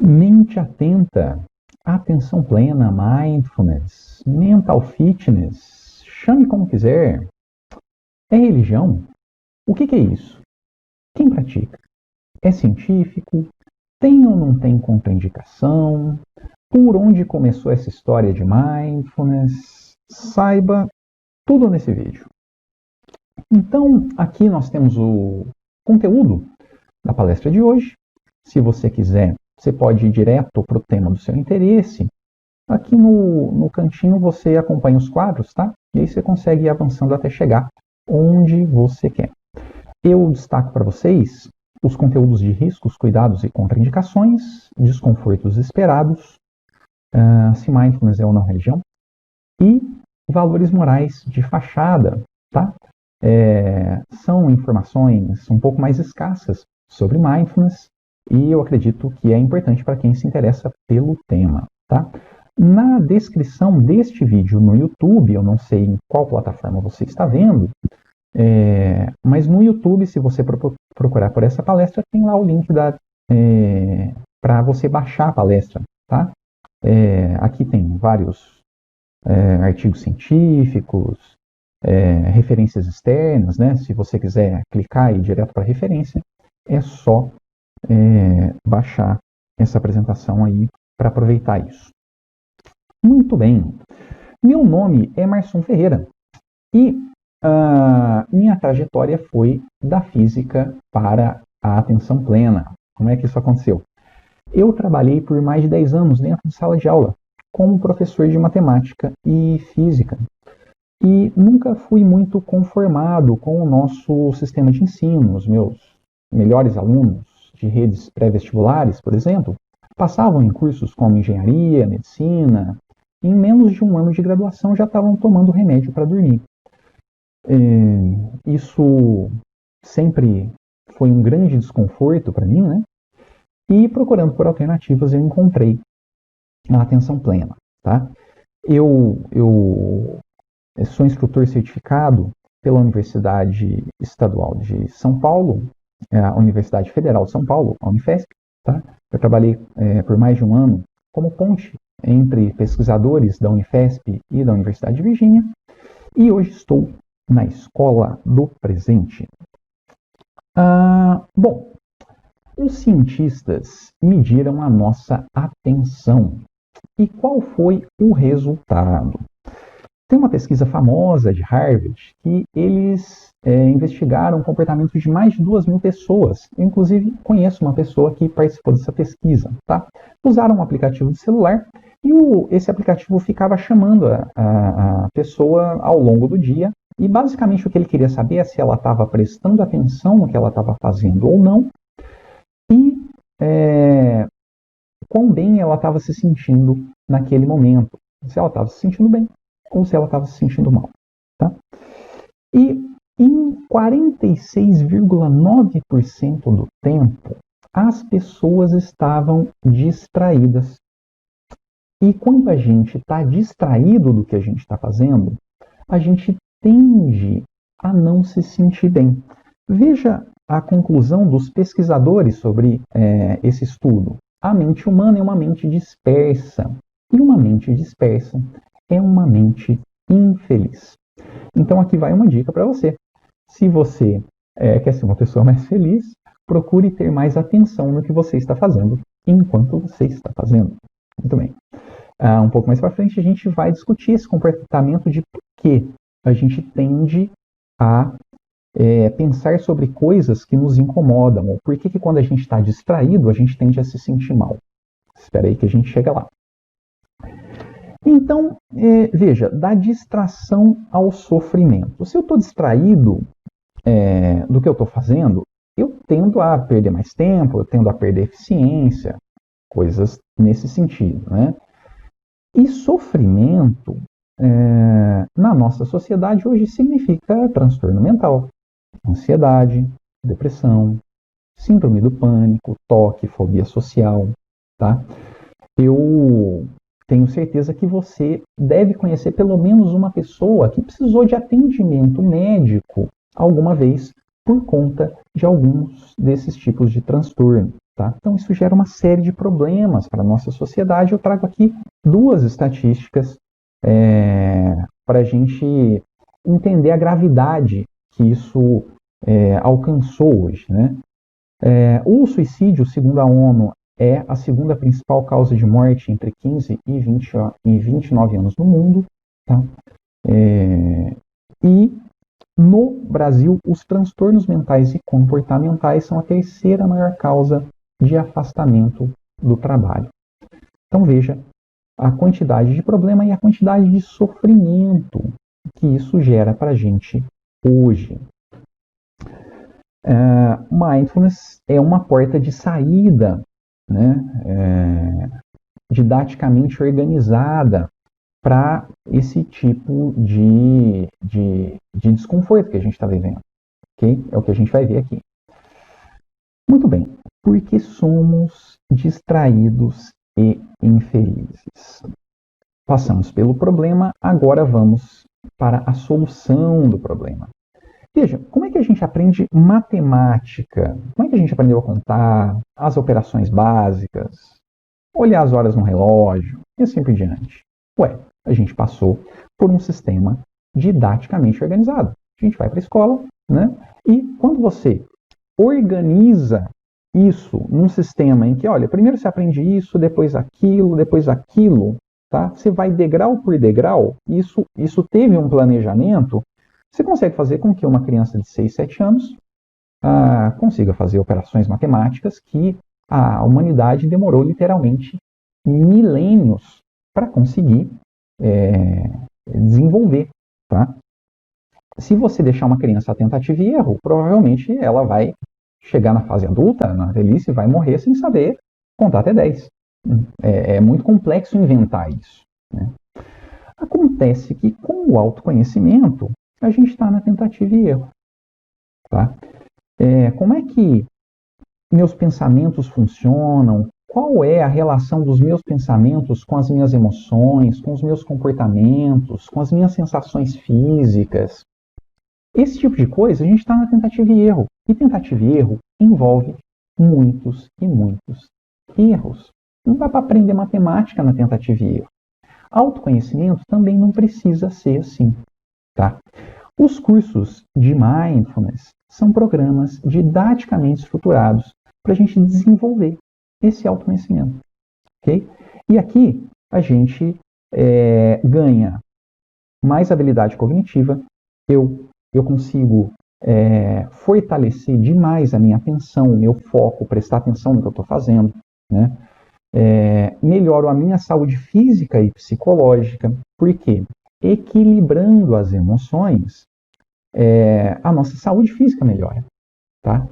Mente atenta, atenção plena, mindfulness, mental fitness, chame como quiser. É religião? O que é isso? Quem pratica? É científico? Tem ou não tem contraindicação? Por onde começou essa história de mindfulness? Saiba tudo nesse vídeo. Então, aqui nós temos o conteúdo da palestra de hoje. Se você quiser, você pode ir direto para o tema do seu interesse. Aqui no cantinho você acompanha os quadros, tá? E aí você consegue ir avançando até chegar onde você quer. Eu destaco para vocês os conteúdos de riscos, cuidados e contraindicações, desconfortos esperados, se mindfulness é ou não religião, e valores morais de fachada, tá? São informações um pouco mais escassas sobre mindfulness e eu acredito que é importante para quem se interessa pelo tema, tá? Na descrição deste vídeo no YouTube, eu não sei em qual plataforma você está vendo, mas no YouTube, se você procurar por essa palestra, tem lá o link para você baixar a palestra, tá? Aqui tem vários artigos científicos, referências externas, né? Se você quiser clicar e ir direto para a referência, é só baixar essa apresentação aí para aproveitar isso. Muito bem. Meu nome é Marson Ferreira e minha trajetória foi da física para a atenção plena. Como é que isso aconteceu? Eu trabalhei por mais de 10 anos dentro de sala de aula como professor de matemática e física. E nunca fui muito conformado com o nosso sistema de ensino. Os meus melhores alunos de redes pré-vestibulares, por exemplo, passavam em cursos como engenharia, medicina, e em menos de um ano de graduação já estavam tomando remédio para dormir. Isso sempre foi um grande desconforto para mim, né? E procurando por alternativas eu encontrei a atenção plena, tá? Eu sou instrutor certificado pela Universidade Estadual de São Paulo, a Universidade Federal de São Paulo, a Unifesp, tá? Eu trabalhei por mais de um ano como ponte entre pesquisadores da Unifesp e da Universidade de Virgínia, e hoje estou na escola do presente. Bom, os cientistas mediram a nossa atenção. E qual foi o resultado? Tem uma pesquisa famosa de Harvard que eles investigaram o comportamento de mais de 2.000 pessoas. Eu, inclusive, conheço uma pessoa que participou dessa pesquisa. Tá? Usaram um aplicativo de celular e esse aplicativo ficava chamando a pessoa ao longo do dia. E, basicamente, o que ele queria saber é se ela estava prestando atenção no que ela estava fazendo ou não. E quão bem ela estava se sentindo naquele momento. Se ela estava se sentindo bem ou se ela estava se sentindo mal. Tá? E em 46,9% do tempo, as pessoas estavam distraídas. E quando a gente está distraído do que a gente está fazendo, a gente tende a não se sentir bem. Veja a conclusão dos pesquisadores sobre esse estudo. A mente humana é uma mente dispersa. E uma mente dispersa é uma mente infeliz. Então aqui vai uma dica para você. Se você quer ser uma pessoa mais feliz, procure ter mais atenção no que você está fazendo enquanto você está fazendo. Muito bem. Um pouco mais para frente a gente vai discutir esse comportamento de por que a gente tende a pensar sobre coisas que nos incomodam, ou por que quando a gente está distraído a gente tende a se sentir mal. Espera aí que a gente chega lá. Então, veja, da distração ao sofrimento. Se eu estou distraído do que eu estou fazendo, eu tendo a perder mais tempo, eu tendo a perder eficiência, coisas nesse sentido, né? E sofrimento, na nossa sociedade hoje, significa transtorno mental, ansiedade, depressão, síndrome do pânico, toque, fobia social, tá? Eu tenho certeza que você deve conhecer pelo menos uma pessoa que precisou de atendimento médico alguma vez por conta de alguns desses tipos de transtorno, Tá? Então, isso gera uma série de problemas para a nossa sociedade. Eu trago aqui duas estatísticas para a gente entender a gravidade que isso alcançou hoje. Né? O suicídio, segundo a ONU, é a segunda principal causa de morte entre 15 e 29 anos no mundo. Tá? E no Brasil, os transtornos mentais e comportamentais são a terceira maior causa de afastamento do trabalho. Então veja a quantidade de problema e a quantidade de sofrimento que isso gera para a gente hoje. Mindfulness é uma porta de saída, né, didaticamente organizada para esse tipo de desconforto que a gente está vivendo. Okay? É o que a gente vai ver aqui. Muito bem. Porque somos distraídos e infelizes. Passamos pelo problema, agora vamos para a solução do problema. Veja, como é que a gente aprende matemática? Como é que a gente aprendeu a contar, as operações básicas, olhar as horas no relógio e assim por diante? A gente passou por um sistema didaticamente organizado. A gente vai para a escola, né? E quando você organiza isso num sistema em que, olha, primeiro você aprende isso, depois aquilo, tá? Você vai degrau por degrau, isso teve um planejamento, você consegue fazer com que uma criança de 6, 7 anos consiga fazer operações matemáticas que a humanidade demorou literalmente milênios para conseguir desenvolver, tá? Se você deixar uma criança a tentativa e erro, provavelmente ela vai chegar na fase adulta, na velhice, vai morrer sem saber contar até 10. É muito complexo inventar isso. Né? Acontece que com o autoconhecimento, a gente está na tentativa e erro. Tá? Como é que meus pensamentos funcionam? Qual é a relação dos meus pensamentos com as minhas emoções, com os meus comportamentos, com as minhas sensações físicas? Esse tipo de coisa a gente está na tentativa e erro. E tentativa e erro envolve muitos e muitos erros. Não dá para aprender matemática na tentativa e erro. Autoconhecimento também não precisa ser assim. Tá? Os cursos de Mindfulness são programas didaticamente estruturados para a gente desenvolver esse autoconhecimento. Okay? E aqui a gente ganha mais habilidade cognitiva, eu consigo fortalecer demais a minha atenção, o meu foco, prestar atenção no que eu estou fazendo, né? Melhoro a minha saúde física e psicológica, porque equilibrando as emoções, a nossa saúde física melhora, tá?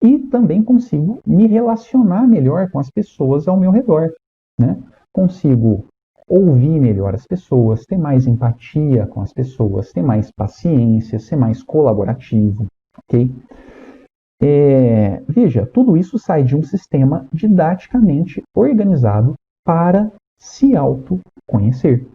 E também consigo me relacionar melhor com as pessoas ao meu redor, né? Consigo ouvir melhor as pessoas, ter mais empatia com as pessoas, ter mais paciência, ser mais colaborativo, ok? Veja, tudo isso sai de um sistema didaticamente organizado para se autoconhecer.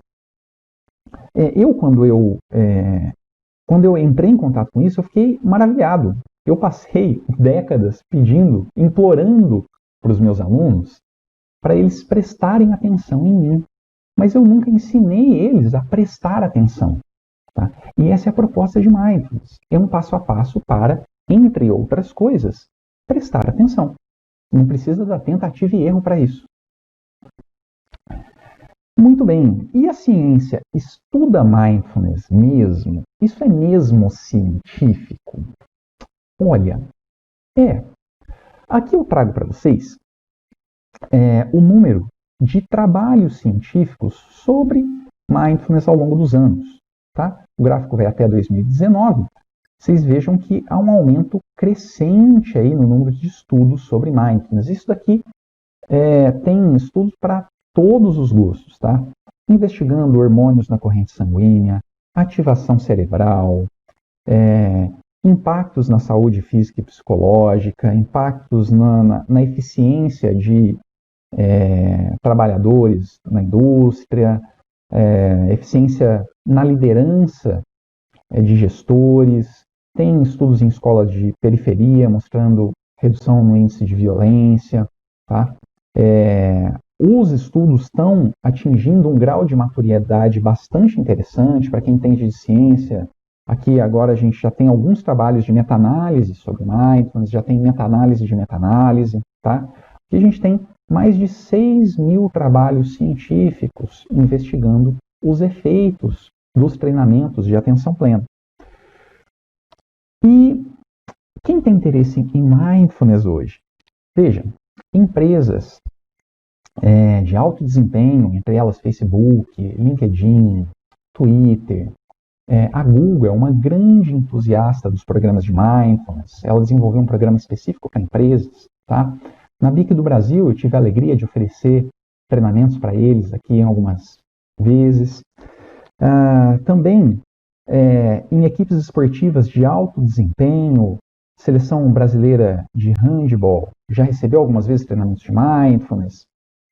Quando eu entrei em contato com isso, eu fiquei maravilhado. Eu passei décadas pedindo, implorando para os meus alunos para eles prestarem atenção em mim. Mas eu nunca ensinei eles a prestar atenção. Tá? E essa é a proposta de Mindfulness. É um passo a passo para, entre outras coisas, prestar atenção. Não precisa da tentativa e erro para isso. Muito bem. E a ciência estuda Mindfulness mesmo? Isso é mesmo científico? Olha, aqui eu trago para vocês o número de trabalhos científicos sobre Mindfulness ao longo dos anos. Tá? O gráfico vai até 2019. Vocês vejam que há um aumento crescente aí no número de estudos sobre Mindfulness. Isso daqui tem estudos para todos os gostos, tá? Investigando hormônios na corrente sanguínea, ativação cerebral, impactos na saúde física e psicológica, impactos na eficiência de trabalhadores na indústria, eficiência na liderança de gestores. Tem estudos em escolas de periferia mostrando redução no índice de violência, tá? Os estudos estão atingindo um grau de maturidade bastante interessante para quem entende de ciência. Aqui agora a gente já tem alguns trabalhos de meta-análise sobre mindfulness, já tem meta-análise de meta-análise, tá? E a gente tem mais de 6.000 trabalhos científicos investigando os efeitos dos treinamentos de atenção plena. E quem tem interesse em mindfulness hoje? Veja, empresas de alto desempenho, entre elas Facebook, LinkedIn, Twitter. A Google é uma grande entusiasta dos programas de mindfulness. Ela desenvolveu um programa específico para empresas. Tá? Na BIC do Brasil, eu tive a alegria de oferecer treinamentos para eles aqui em algumas vezes. Também em equipes esportivas de alto desempenho, seleção brasileira de handball já recebeu algumas vezes treinamentos de mindfulness.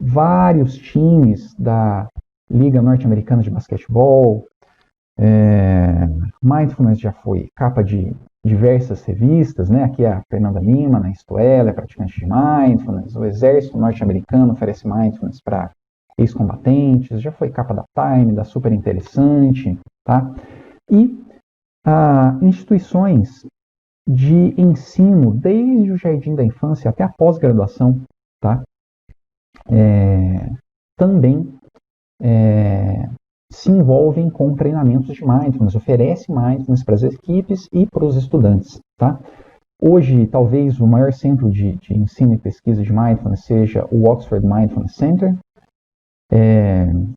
Vários times da Liga Norte-Americana de Basquetebol. Mindfulness já foi capa de diversas revistas, né? Aqui é a Fernanda Lima, na Isto Ela, é praticante de Mindfulness. O Exército Norte-Americano oferece Mindfulness para ex-combatentes, já foi capa da Time, da Super Interessante, tá? E instituições de ensino, desde o jardim da infância até a pós-graduação, tá? Também se envolvem com treinamentos de mindfulness, oferece mindfulness para as equipes e para os estudantes. Tá? Hoje, talvez o maior centro de ensino e pesquisa de mindfulness seja o Oxford Mindfulness Center.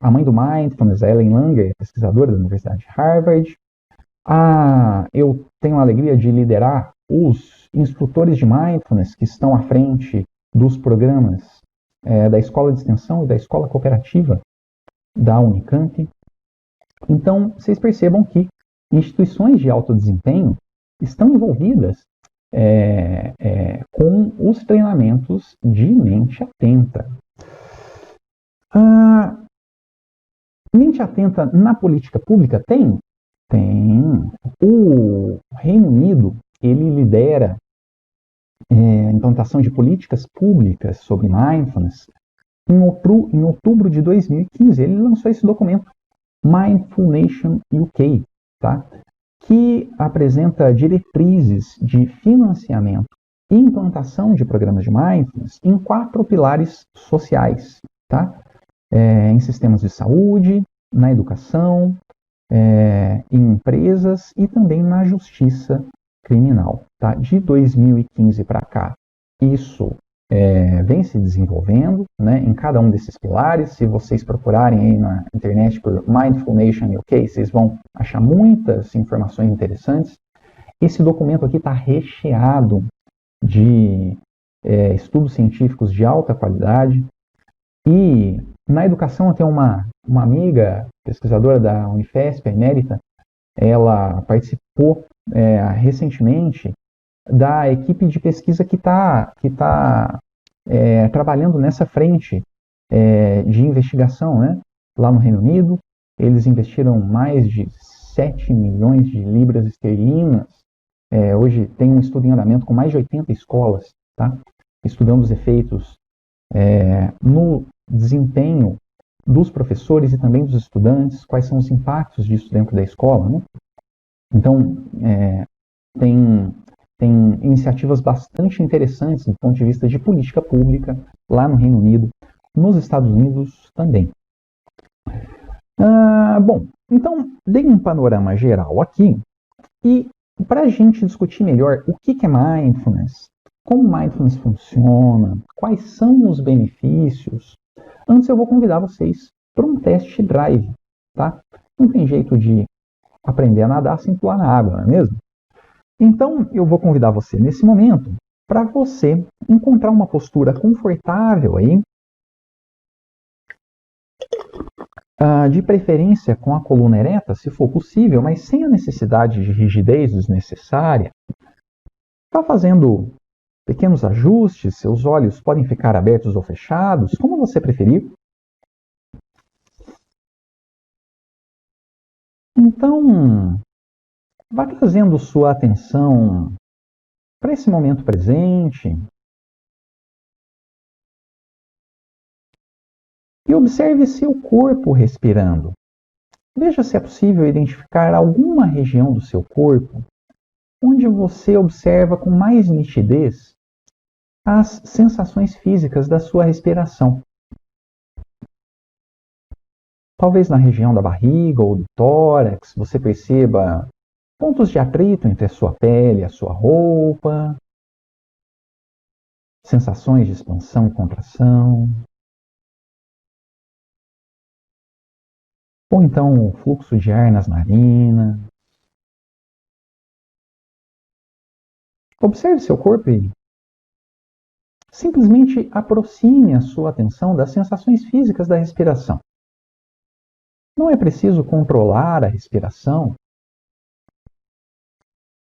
A mãe do mindfulness, a Ellen Langer, pesquisadora da Universidade de Harvard. Eu tenho a alegria de liderar os instrutores de mindfulness que estão à frente dos programas da Escola de Extensão e da Escola Cooperativa da Unicamp. Então, vocês percebam que instituições de alto desempenho estão envolvidas com os treinamentos de mente atenta. Mente atenta na política pública tem? Tem. O Reino Unido, ele lidera a implantação de políticas públicas sobre mindfulness. Em outubro de 2015, ele lançou esse documento, Mindful Nation UK, tá? Que apresenta diretrizes de financiamento e implantação de programas de mindfulness em 4 pilares sociais, tá? Em sistemas de saúde, na educação, em empresas e também na justiça criminal. Tá? De 2015 para cá, isso vem se desenvolvendo, né, em cada um desses pilares. Se vocês procurarem aí na internet por Mindful Nation UK, vocês vão achar muitas informações interessantes. Esse documento aqui está recheado de estudos científicos de alta qualidade. E na educação eu tenho uma amiga pesquisadora da Unifesp, a Emérita. Ela participou recentemente da equipe de pesquisa que está trabalhando nessa frente de investigação, né? Lá no Reino Unido. Eles investiram mais de 7 milhões de libras esterlinas. Hoje tem um estudo em andamento com mais de 80 escolas, tá? Estudando os efeitos no desempenho dos professores e também dos estudantes, quais são os impactos disso dentro da escola, né? Então, tem iniciativas bastante interessantes do ponto de vista de política pública lá no Reino Unido, nos Estados Unidos também. Bom, então, dei um panorama geral aqui, e para a gente discutir melhor o que é mindfulness, como mindfulness funciona, quais são os benefícios, antes eu vou convidar vocês para um teste drive, tá? Não tem jeito de aprender a nadar sem pular na água, não é mesmo? Então, eu vou convidar você nesse momento para você encontrar uma postura confortável aí, de preferência com a coluna ereta, se for possível, mas sem a necessidade de rigidez desnecessária. Está fazendo pequenos ajustes, seus olhos podem ficar abertos ou fechados, como você preferir. Então, vá trazendo sua atenção para esse momento presente e observe seu corpo respirando. Veja se é possível identificar alguma região do seu corpo onde você observa com mais nitidez as sensações físicas da sua respiração. Talvez na região da barriga ou do tórax você perceba pontos de atrito entre a sua pele e a sua roupa, sensações de expansão e contração, ou então o fluxo de ar nas narinas. Observe seu corpo e simplesmente aproxime a sua atenção das sensações físicas da respiração. Não é preciso controlar a respiração.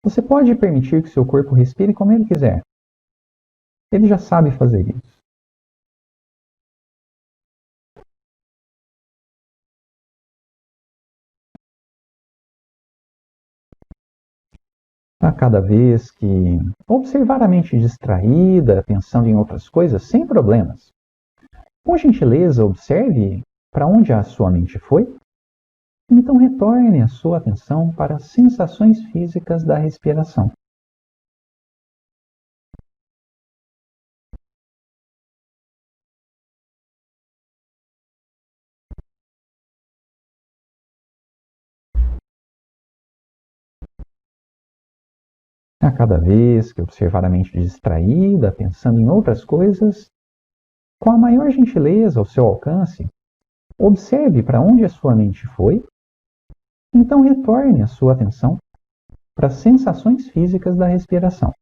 Você pode permitir que seu corpo respire como ele quiser. Ele já sabe fazer isso. A cada vez que observar a mente distraída, pensando em outras coisas, sem problemas. Com gentileza, observe para onde a sua mente foi. Então retorne a sua atenção para as sensações físicas da respiração. A cada vez que observar a mente distraída, pensando em outras coisas, com a maior gentileza ao seu alcance, observe para onde a sua mente foi, então retorne a sua atenção para as sensações físicas da respiração.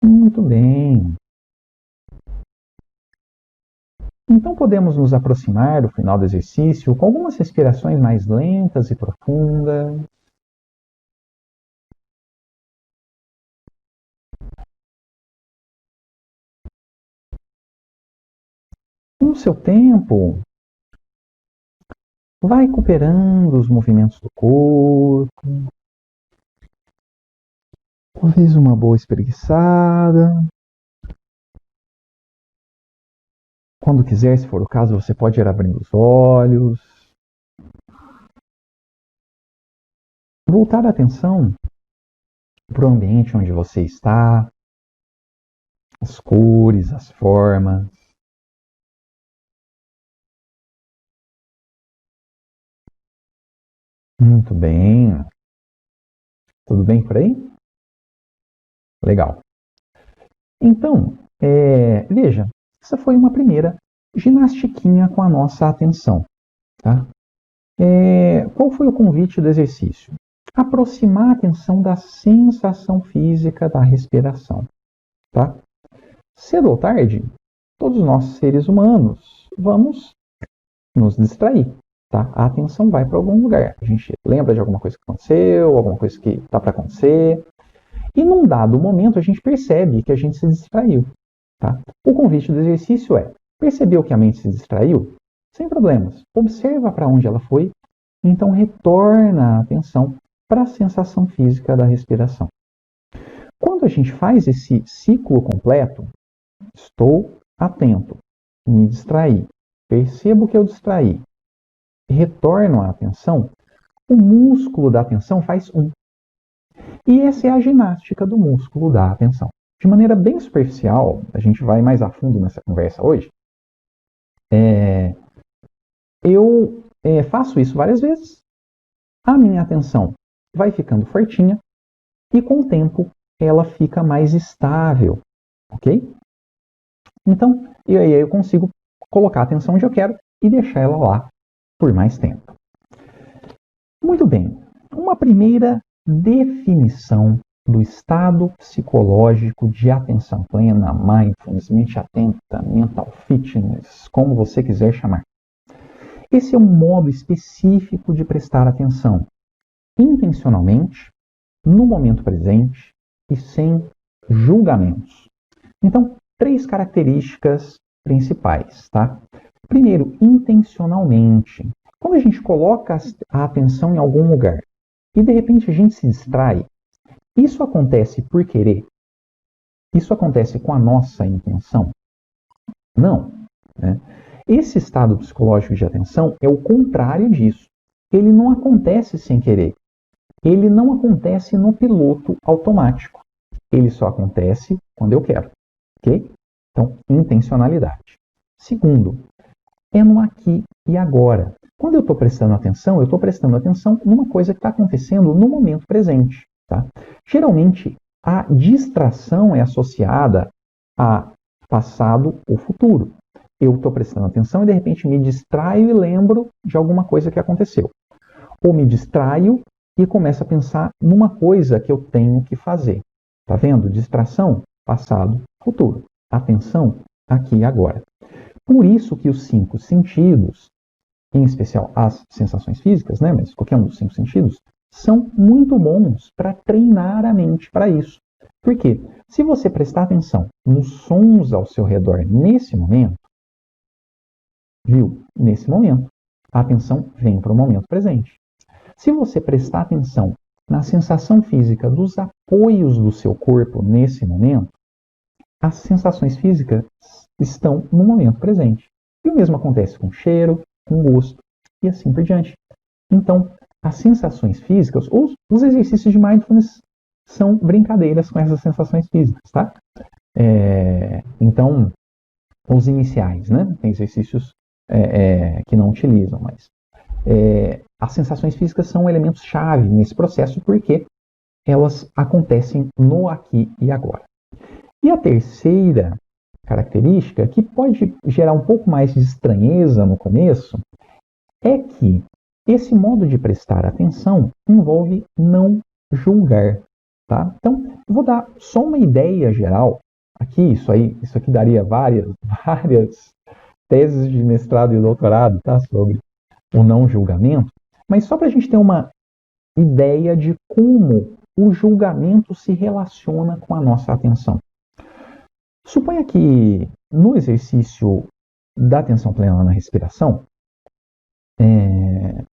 Muito bem. Então podemos nos aproximar do final do exercício com algumas respirações mais lentas e profundas. Com o seu tempo, vai recuperando os movimentos do corpo. Talvez uma boa espreguiçada. Quando quiser, se for o caso, você pode ir abrindo os olhos. Voltar a atenção para o ambiente onde você está, as cores, as formas. Muito bem. Tudo bem por aí? Legal. Então, veja, essa foi uma primeira ginastiquinha com a nossa atenção. Tá? Qual foi o convite do exercício? Aproximar a atenção da sensação física da respiração. Tá? Cedo ou tarde, todos nós seres humanos vamos nos distrair. Tá? A atenção vai para algum lugar. A gente lembra de alguma coisa que aconteceu, alguma coisa que está para acontecer. E num dado momento a gente percebe que a gente se distraiu. Tá? O convite do exercício é: percebeu que a mente se distraiu? Sem problemas. Observa para onde ela foi, então retorna a atenção para a sensação física da respiração. Quando a gente faz esse ciclo completo, estou atento, me distraí, percebo que eu distraí, retorno a atenção, o músculo da atenção faz um. E essa é a ginástica do músculo da atenção. De maneira bem superficial, a gente vai mais a fundo nessa conversa hoje. Eu faço isso várias vezes, a minha atenção vai ficando fortinha e com o tempo ela fica mais estável, ok? Então, e aí eu consigo colocar a atenção onde eu quero e deixar ela lá por mais tempo. Muito bem, uma primeira definição do estado psicológico de atenção plena, mindfulness, mente atenta, mental fitness, como você quiser chamar. Esse é um modo específico de prestar atenção, intencionalmente, no momento presente e sem julgamentos. Então, 3 características principais, tá? Primeiro, intencionalmente. Quando a gente coloca a atenção em algum lugar e de repente a gente se distrai, isso acontece por querer? Isso acontece com a nossa intenção? Não, né? Esse estado psicológico de atenção é o contrário disso. Ele não acontece sem querer. Ele não acontece no piloto automático. Ele só acontece quando eu quero. Ok? Então, intencionalidade. Segundo, é no aqui e agora. Quando eu estou prestando atenção, eu estou prestando atenção numa coisa que está acontecendo no momento presente. Tá? Geralmente, a distração é associada a passado ou futuro. Eu estou prestando atenção e de repente me distraio e lembro de alguma coisa que aconteceu. Ou me distraio e começo a pensar numa coisa que eu tenho que fazer. Tá vendo? Distração, passado, futuro. Atenção, aqui e agora. Por isso que os 5 sentidos, em especial as sensações físicas, né, mas qualquer um dos 5 sentidos, são muito bons para treinar a mente para isso. Por quê? Se você prestar atenção nos sons ao seu redor nesse momento, viu? Nesse momento, a atenção vem para o momento presente. Se você prestar atenção na sensação física dos apoios do seu corpo nesse momento, as sensações físicas estão no momento presente. E o mesmo acontece com cheiro, com gosto e assim por diante. Então, as sensações físicas, ou os exercícios de mindfulness são brincadeiras com essas sensações físicas, tá? Então, os iniciais, né? Tem exercícios que não utilizam, mas as sensações físicas são elementos-chave nesse processo porque elas acontecem no aqui e agora. E a terceira característica, que pode gerar um pouco mais de estranheza no começo, é que esse modo de prestar atenção envolve não julgar. Tá? Então, eu vou dar só uma ideia geral. Aqui, isso aqui daria várias teses de mestrado e doutorado, tá? Sobre o não julgamento. Mas só para a gente ter uma ideia de como o julgamento se relaciona com a nossa atenção. Suponha que no exercício da atenção plena na respiração,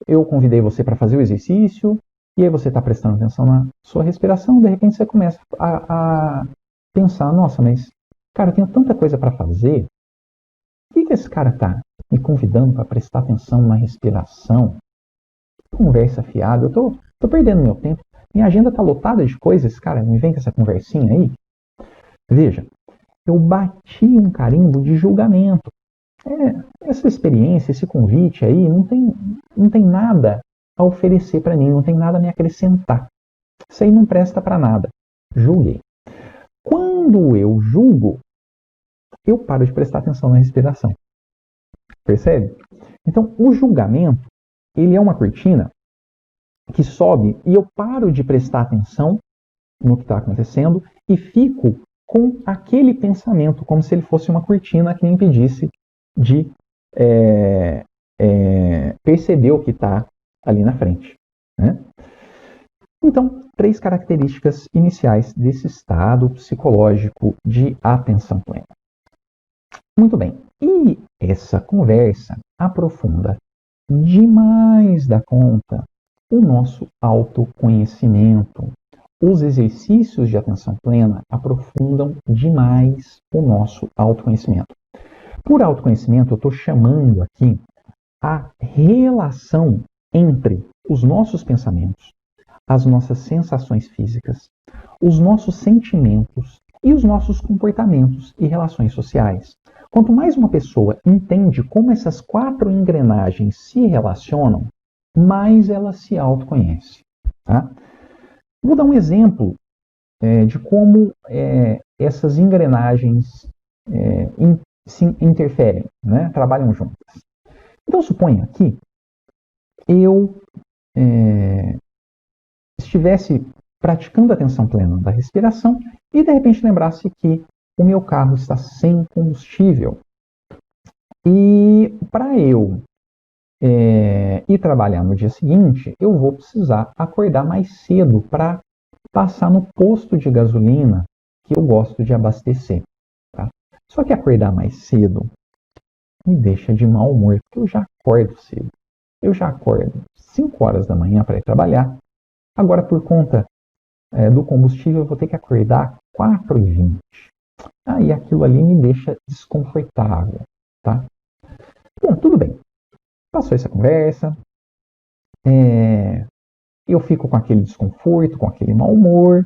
eu convidei você para fazer o exercício, e aí você está prestando atenção na sua respiração, de repente você começa a pensar, nossa, mas, cara, eu tenho tanta coisa para fazer, por que esse cara está me convidando para prestar atenção na respiração? Conversa fiada, eu tô perdendo meu tempo, minha agenda está lotada de coisas, cara, me vem com essa conversinha aí. Veja, eu bati um carimbo de julgamento. Essa experiência, esse convite aí, não tem nada a oferecer para mim, não tem nada a me acrescentar. Isso aí não presta para nada. Julguei. Quando eu julgo, eu paro de prestar atenção na respiração. Percebe? Então, o julgamento, ele é uma cortina que sobe e eu paro de prestar atenção no que está acontecendo e fico com aquele pensamento, como se ele fosse uma cortina que me impedisse de perceber o que está ali na frente. Né? Então, 3 características iniciais desse estado psicológico de atenção plena. Muito bem. E essa conversa aprofunda demais da conta o nosso autoconhecimento. Os exercícios de atenção plena aprofundam demais o nosso autoconhecimento. Por autoconhecimento, eu estou chamando aqui a relação entre os nossos pensamentos, as nossas sensações físicas, os nossos sentimentos e os nossos comportamentos e relações sociais. Quanto mais uma pessoa entende como essas 4 engrenagens se relacionam, mais ela se autoconhece. Tá? Vou dar um exemplo de como essas engrenagens se interferem, né? Trabalham juntas. Então, suponha que eu estivesse praticando a atenção plena da respiração e, de repente, lembrasse que o meu carro está sem combustível. E para eu ir trabalhar no dia seguinte, eu vou precisar acordar mais cedo para passar no posto de gasolina que eu gosto de abastecer. Só que acordar mais cedo me deixa de mau humor, porque eu já acordo cedo. Eu já acordo 5 horas da manhã para ir trabalhar. Agora, por conta do combustível, eu vou ter que acordar 4h20. Aí aquilo ali me deixa desconfortável, tá? Bom, tudo bem. Passou essa conversa, eu fico com aquele desconforto, com aquele mau humor,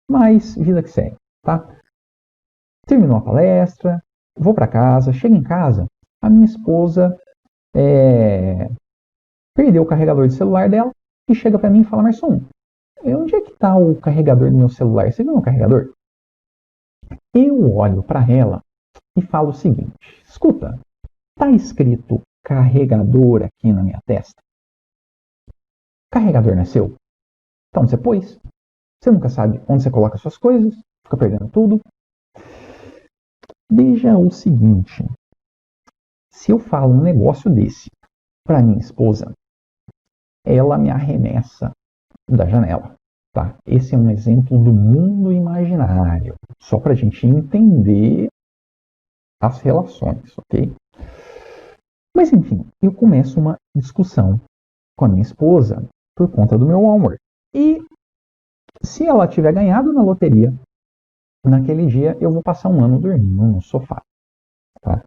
mas vida que segue, tá? Terminou a palestra, vou para casa, chego em casa, a minha esposa perdeu o carregador de celular dela e chega para mim e fala: Marçom, onde é que está o carregador do meu celular? Você viu o carregador? Eu olho para ela e falo o seguinte: escuta, tá escrito carregador aqui na minha testa? Carregador não é seu? Então você pôs. Você nunca sabe onde você coloca suas coisas, fica perdendo tudo. Veja o seguinte: se eu falo um negócio desse para minha esposa, ela me arremessa da janela. Tá? Esse é um exemplo do mundo imaginário, só para a gente entender as relações, ok? Mas enfim, eu começo uma discussão com a minha esposa por conta do meu humor. E se ela tiver ganhado na loteria, naquele dia eu vou passar um ano dormindo no sofá. Tá?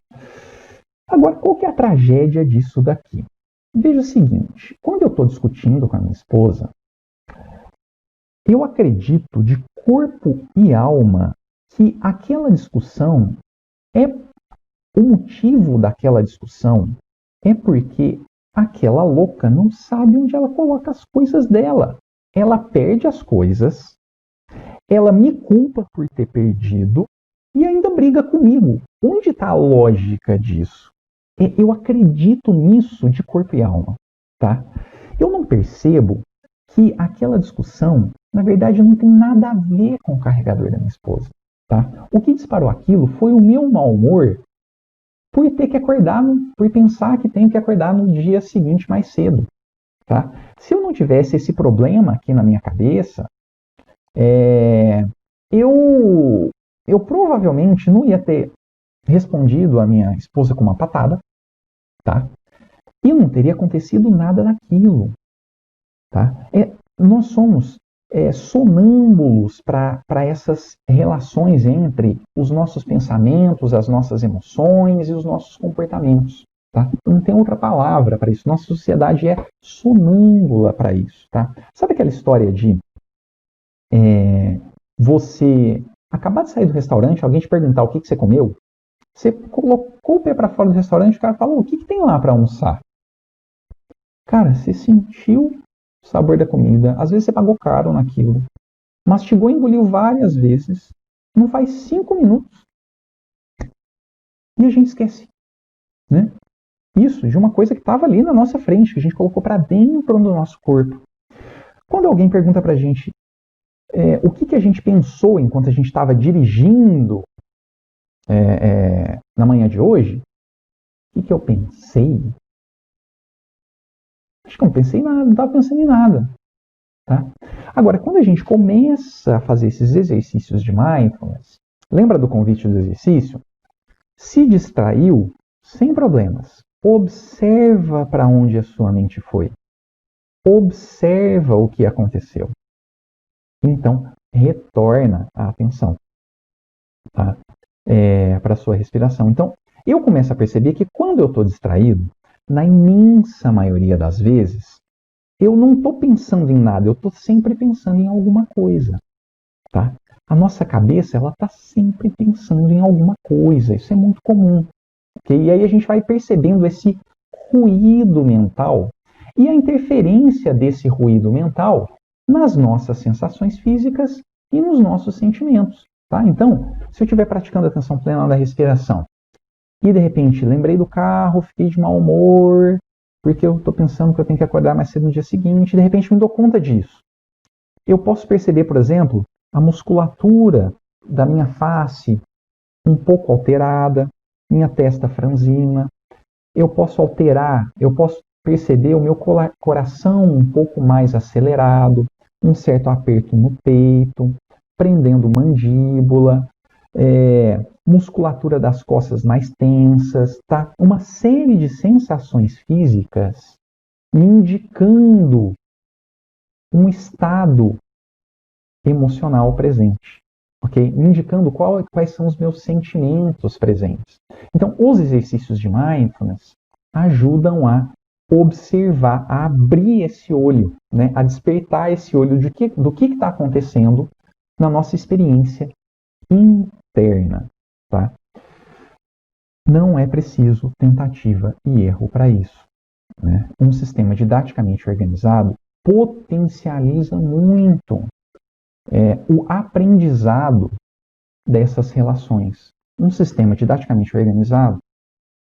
Agora, qual que é a tragédia disso daqui? Veja o seguinte: quando eu estou discutindo com a minha esposa, eu acredito de corpo e alma que aquela discussão o motivo daquela discussão é porque aquela louca não sabe onde ela coloca as coisas dela. Ela perde as coisas, ela me culpa por ter perdido e ainda briga comigo. Onde está a lógica disso? Eu acredito nisso de corpo e alma, tá? Eu não percebo que aquela discussão, na verdade, não tem nada a ver com o carregador da minha esposa, tá? O que disparou aquilo foi o meu mau humor por ter que acordar, por pensar que tenho que acordar no dia seguinte mais cedo, tá? Se eu não tivesse esse problema aqui na minha cabeça, eu provavelmente não ia ter respondido a minha esposa com uma patada, tá? E não teria acontecido nada daquilo, tá? Nós somos sonâmbulos para essas relações entre os nossos pensamentos, as nossas emoções e os nossos comportamentos. Tá? Não tem outra palavra para isso. Nossa sociedade é sonâmbula para isso. Tá? Sabe aquela história de você acabar de sair do restaurante, alguém te perguntar o que você comeu? Você colocou o pé para fora do restaurante, o cara falou: o que tem lá para almoçar? Cara, você sentiu o sabor da comida, às vezes você pagou caro naquilo, mastigou e engoliu várias vezes, não faz 5 minutos e a gente esquece, né? Isso de uma coisa que estava ali na nossa frente, que a gente colocou para dentro do nosso corpo. Quando alguém pergunta para a gente o que a gente pensou enquanto a gente estava dirigindo na manhã de hoje, o que eu pensei? Acho que eu não pensei em nada, não estava pensando em nada. Tá? Agora, quando a gente começa a fazer esses exercícios de mindfulness, lembra do convite do exercício? Se distraiu, sem problemas. Observa para onde a sua mente foi. Observa o que aconteceu. Então, retorna a atenção, tá? Para a sua respiração. Então, eu começo a perceber que quando eu estou distraído, na imensa maioria das vezes, eu não estou pensando em nada, eu estou sempre pensando em alguma coisa, tá? A nossa cabeça, ela está sempre pensando em alguma coisa, isso é muito comum, ok? E aí a gente vai percebendo esse ruído mental e a interferência desse ruído mental nas nossas sensações físicas e nos nossos sentimentos, tá? Então, se eu estiver praticando atenção plena da respiração e de repente lembrei do carro, fiquei de mau humor, porque eu estou pensando que eu tenho que acordar mais cedo no dia seguinte, de repente me dou conta disso. Eu posso perceber, por exemplo, a musculatura da minha face um pouco alterada, minha testa franzina. Eu posso perceber o meu coração um pouco mais acelerado, um certo aperto no peito, prendendo mandíbula, musculatura das costas mais tensas, tá? Uma série de sensações físicas me indicando um estado emocional presente, ok? Me indicando quais são os meus sentimentos presentes. Então, os exercícios de mindfulness ajudam a observar, a abrir esse olho, né? A despertar esse olho do que está acontecendo na nossa experiência interna, tá? Não é preciso tentativa e erro para isso, né? Um sistema didaticamente organizado potencializa muito o aprendizado dessas relações. Um sistema didaticamente organizado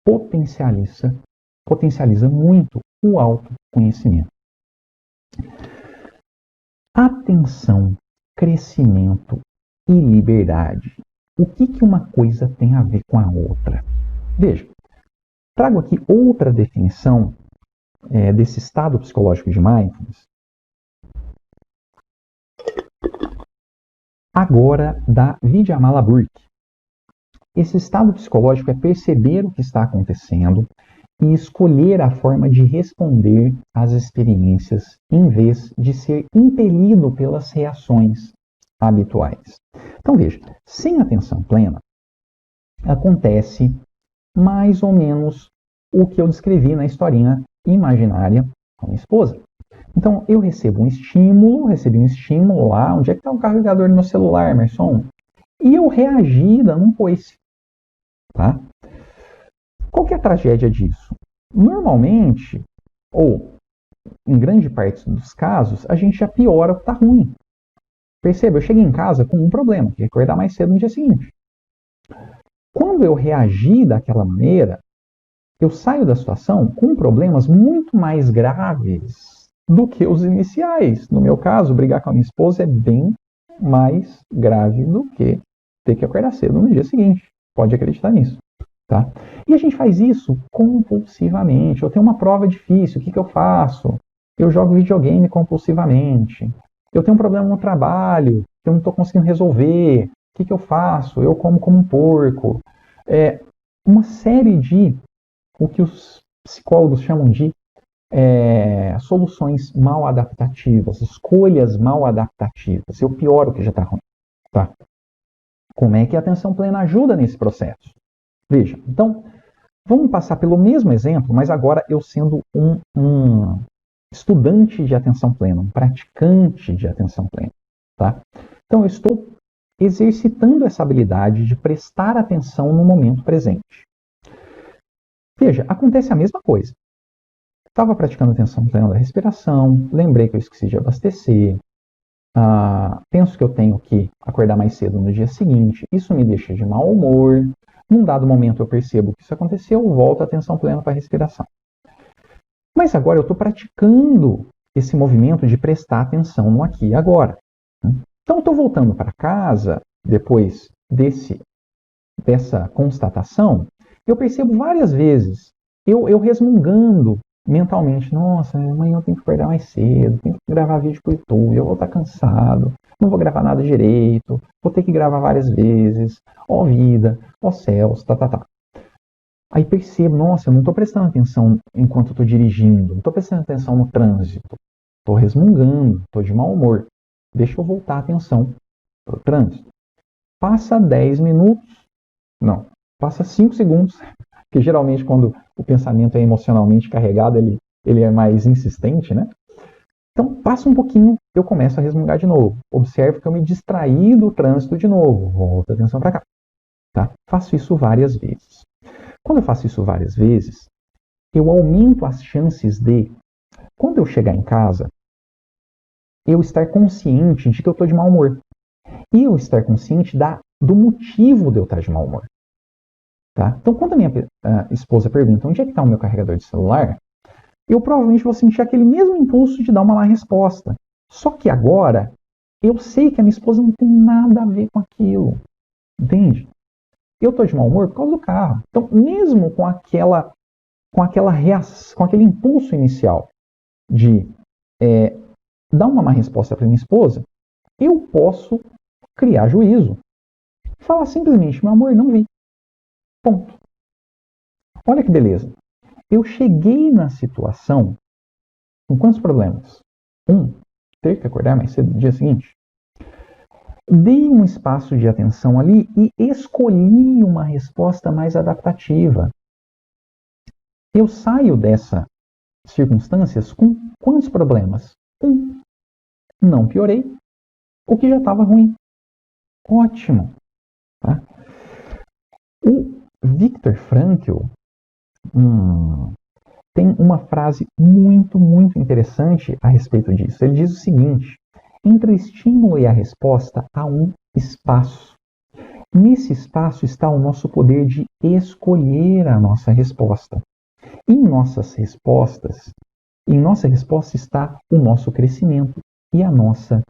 potencializa muito o autoconhecimento. Atenção, crescimento e liberdade. O que uma coisa tem a ver com a outra? Veja, trago aqui outra definição desse estado psicológico de mindfulness, agora da Vidyamala Burke. Esse estado psicológico é perceber o que está acontecendo e escolher a forma de responder às experiências em vez de ser impelido pelas reações habituais. Então veja, sem atenção plena, acontece mais ou menos o que eu descrevi na historinha imaginária com minha esposa. Então eu recebi um estímulo lá, onde é que está o carregador do meu celular, Emerson? E eu reagi dando um coice. Tá? Qual que é a tragédia disso? Normalmente, ou em grande parte dos casos, a gente já piora o que está ruim. Perceba, eu cheguei em casa com um problema, que é acordar mais cedo no dia seguinte. Quando eu reagi daquela maneira, eu saio da situação com problemas muito mais graves do que os iniciais. No meu caso, brigar com a minha esposa é bem mais grave do que ter que acordar cedo no dia seguinte. Pode acreditar nisso. Tá? E a gente faz isso compulsivamente. Eu tenho uma prova difícil, o que eu faço? Eu jogo videogame compulsivamente. Eu tenho um problema no trabalho, que eu não estou conseguindo resolver. O que eu faço? Eu como um porco. Uma série de o que os psicólogos chamam de soluções mal adaptativas, escolhas mal adaptativas. Eu pioro o que já está ruim. Tá? Como é que a atenção plena ajuda nesse processo? Veja, então, vamos passar pelo mesmo exemplo, mas agora eu sendo um estudante de atenção plena, um praticante de atenção plena. Tá? Então, eu estou exercitando essa habilidade de prestar atenção no momento presente. Veja, acontece a mesma coisa. Estava praticando atenção plena da respiração, lembrei que eu esqueci de abastecer, penso que eu tenho que acordar mais cedo no dia seguinte, isso me deixa de mau humor. Num dado momento eu percebo que isso aconteceu, volto a atenção plena para a respiração. Mas agora eu estou praticando esse movimento de prestar atenção no aqui e agora. Então eu estou voltando para casa, depois dessa constatação, eu percebo várias vezes, eu resmungando mentalmente, nossa, amanhã eu tenho que acordar mais cedo, tenho que gravar vídeo para o YouTube, eu vou estar cansado, não vou gravar nada direito, vou ter que gravar várias vezes, ó vida, ó céus, tá. Aí percebo, nossa, eu não estou prestando atenção enquanto estou dirigindo, não estou prestando atenção no trânsito, estou resmungando, estou de mau humor, deixa eu voltar a atenção para o trânsito. Passa 10 minutos, não, passa 5 segundos, que geralmente quando o pensamento é emocionalmente carregado, ele é mais insistente, né? Então, passa um pouquinho, eu começo a resmungar de novo. Observo que eu me distraí do trânsito de novo. Volto a atenção para cá. Tá? Faço isso várias vezes. Quando eu faço isso várias vezes, eu aumento as chances de, quando eu chegar em casa, eu estar consciente de que eu estou de mau humor. E eu estar consciente do motivo de eu estar de mau humor. Tá? Então, quando a minha esposa pergunta onde é que está o meu carregador de celular, eu provavelmente vou sentir aquele mesmo impulso de dar uma má resposta. Só que agora, eu sei que a minha esposa não tem nada a ver com aquilo. Entende? Eu estou de mau humor por causa do carro. Então, mesmo com aquela reação, com aquele impulso inicial de dar uma má resposta para minha esposa, eu posso criar juízo. Falar simplesmente, meu amor, não vi. Ponto. Olha que beleza. Eu cheguei na situação com quantos problemas? Ter que acordar mais cedo no dia seguinte. Dei um espaço de atenção ali e escolhi uma resposta mais adaptativa. Eu saio dessas circunstâncias com quantos problemas? Não piorei, o que já estava ruim. Ótimo. Tá? O Viktor Frankl tem uma frase muito, muito interessante a respeito disso. Ele diz o seguinte: entre o estímulo e a resposta há um espaço. Nesse espaço está o nosso poder de escolher a nossa resposta. Em nossa resposta está o nosso crescimento e a nossa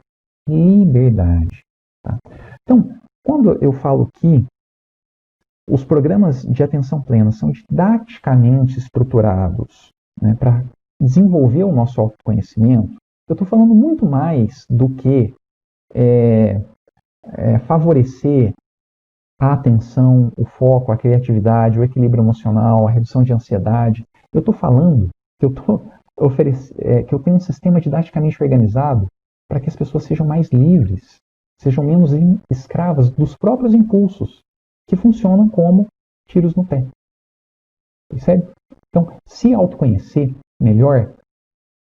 liberdade. Tá? Então, quando eu falo que os programas de atenção plena são didaticamente estruturados, né, para desenvolver o nosso autoconhecimento, eu estou falando muito mais do que favorecer a atenção, o foco, a criatividade, o equilíbrio emocional, a redução de ansiedade. Eu estou falando que eu tenho um sistema didaticamente organizado para que as pessoas sejam mais livres, sejam menos escravas dos próprios impulsos, que funcionam como tiros no pé. Percebe? Então, se autoconhecer melhor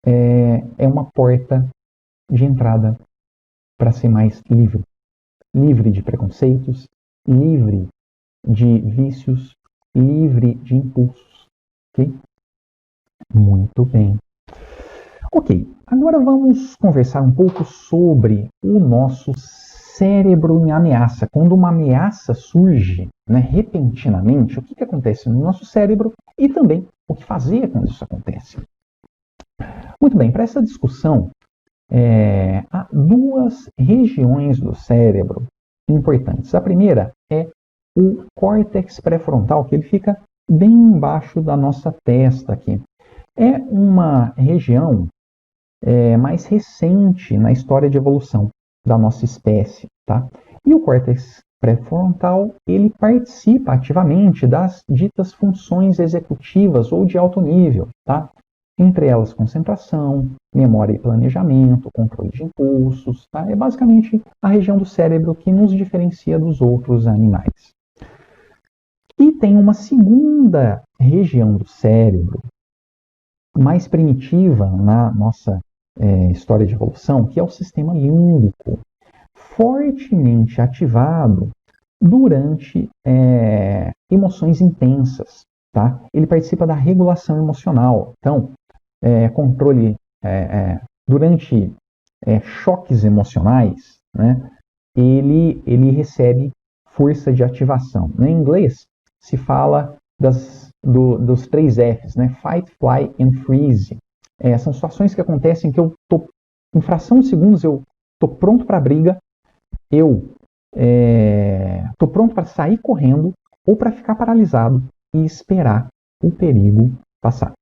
é uma porta de entrada para ser mais livre. Livre de preconceitos, livre de vícios, livre de impulsos. Ok? Muito bem. Ok, agora vamos conversar um pouco sobre o nosso cérebro em ameaça. Quando uma ameaça surge, né, repentinamente, o que acontece no nosso cérebro e também o que fazer quando isso acontece. Muito bem, para essa discussão, há duas regiões do cérebro importantes. A primeira é o córtex pré-frontal, que ele fica bem embaixo da nossa testa aqui. É uma região mais recente na história de evolução da nossa espécie, tá? E o córtex pré-frontal, ele participa ativamente das ditas funções executivas ou de alto nível, tá? Entre elas concentração, memória e planejamento, controle de impulsos, tá? É basicamente a região do cérebro que nos diferencia dos outros animais. E tem uma segunda região do cérebro, mais primitiva na nossa história de evolução, que é o sistema límbico, fortemente ativado durante emoções intensas. Tá? Ele participa da regulação emocional. Então, controle durante choques emocionais, né, ele recebe força de ativação. Em inglês, se fala dos 3 Fs, né? Fight, Fly and Freeze. São situações que acontecem que eu tô, em fração de segundos, eu tô pronto para a briga, eu tô pronto para sair correndo ou para ficar paralisado e esperar o perigo passar.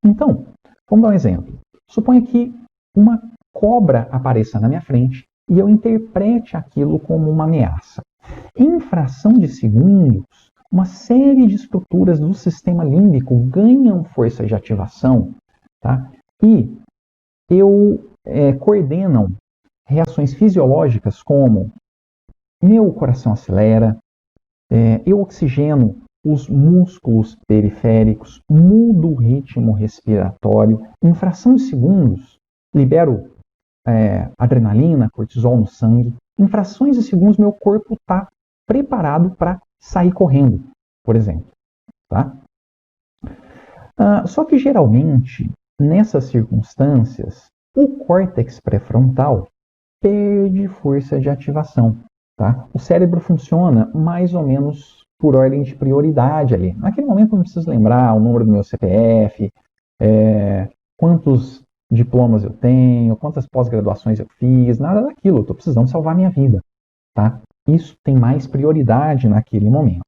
Então, vamos dar um exemplo. Suponha que uma cobra apareça na minha frente e eu interprete aquilo como uma ameaça. Em fração de segundos, uma série de estruturas do sistema límbico ganham força de ativação, tá? E coordenam reações fisiológicas como meu coração acelera, eu oxigeno os músculos periféricos, mudo o ritmo respiratório, em fração de segundos libero adrenalina, cortisol no sangue, em frações de segundos meu corpo está preparado para sair correndo, por exemplo. Tá? Só que geralmente, nessas circunstâncias, o córtex pré-frontal perde força de ativação. Tá? O cérebro funciona mais ou menos por ordem de prioridade ali. Naquele momento eu não preciso lembrar o número do meu CPF, quantos diplomas eu tenho, quantas pós-graduações eu fiz, nada daquilo. Eu estou precisando salvar minha vida. Tá? Isso tem mais prioridade naquele momento.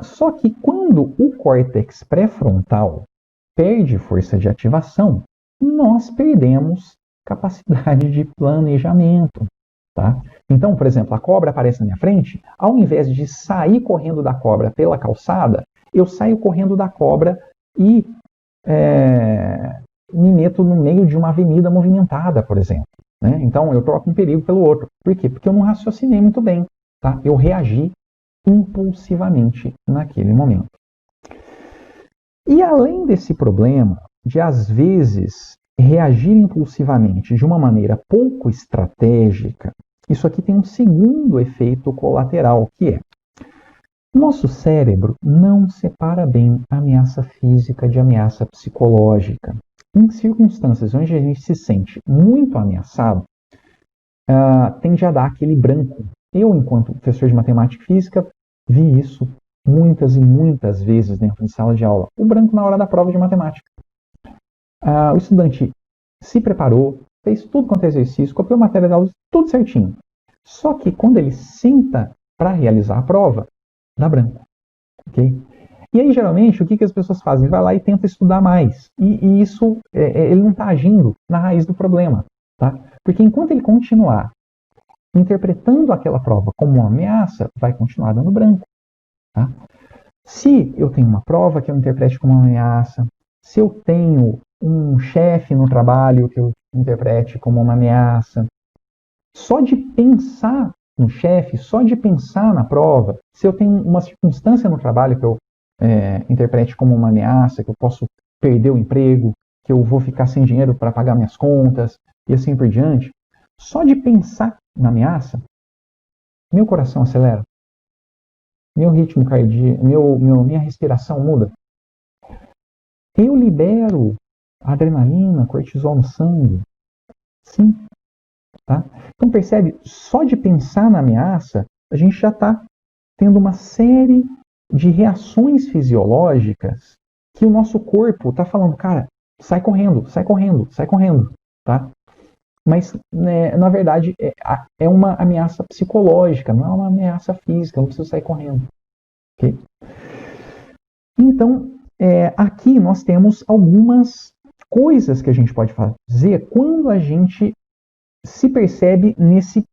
Só que quando o córtex pré-frontal perde força de ativação, nós perdemos capacidade de planejamento. Tá? Então, por exemplo, a cobra aparece na minha frente, ao invés de sair correndo da cobra pela calçada, eu saio correndo da cobra e me meto no meio de uma avenida movimentada, por exemplo. Né? Então, eu troco um perigo pelo outro. Por quê? Porque eu não raciocinei muito bem. Tá? Eu reagi impulsivamente naquele momento. E além desse problema de, às vezes, reagir impulsivamente de uma maneira pouco estratégica, isso aqui tem um segundo efeito colateral, que é: nosso cérebro não separa bem ameaça física de ameaça psicológica. Em circunstâncias onde a gente se sente muito ameaçado, tende a dar aquele branco. Eu, enquanto professor de matemática e física, vi isso muitas e muitas vezes dentro de sala de aula. O branco na hora da prova de matemática. O estudante se preparou, fez tudo quanto é exercício, copiou a matéria da aula, tudo certinho. Só que quando ele senta para realizar a prova, dá branco. Okay? E aí, geralmente, o que as pessoas fazem? Vai lá e tenta estudar mais. E isso, ele não está agindo na raiz do problema. Tá? Porque enquanto ele continuar interpretando aquela prova como uma ameaça, vai continuar dando branco. Tá? Se eu tenho uma prova que eu interprete como uma ameaça, se eu tenho um chefe no trabalho que eu interprete como uma ameaça, só de pensar no chefe, só de pensar na prova, se eu tenho uma circunstância no trabalho que eu interprete como uma ameaça, que eu posso perder o emprego, que eu vou ficar sem dinheiro para pagar minhas contas e assim por diante, só de pensar na ameaça, meu coração acelera, meu ritmo cardíaco, minha respiração muda. Eu libero adrenalina, cortisol no sangue. Sim. Tá? Então percebe, só de pensar na ameaça, a gente já está tendo uma série de reações fisiológicas que o nosso corpo está falando, cara, sai correndo, sai correndo, sai correndo. Tá? Mas, né, na verdade, é uma ameaça psicológica, não é uma ameaça física, não precisa sair correndo. Okay? Então, aqui nós temos algumas coisas que a gente pode fazer quando a gente se percebe nesse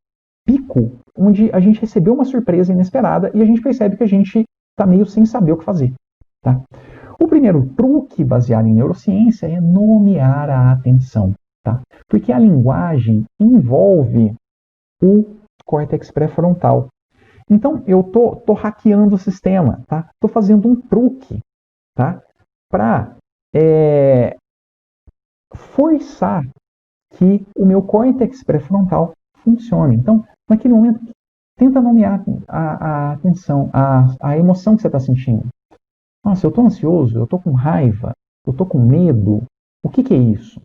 pico, onde a gente recebeu uma surpresa inesperada e a gente percebe que a gente está meio sem saber o que fazer. Tá? O primeiro truque baseado em neurociência é nomear a atenção. Tá? Porque a linguagem envolve o córtex pré-frontal. Então, eu tô hackeando o sistema, tá? Tô fazendo um truque, tá? Para forçar que o meu córtex pré-frontal funcione. Então, naquele momento, tenta nomear a atenção, a emoção que você está sentindo. Nossa, eu estou ansioso, eu estou com raiva, eu estou com medo. O que é isso?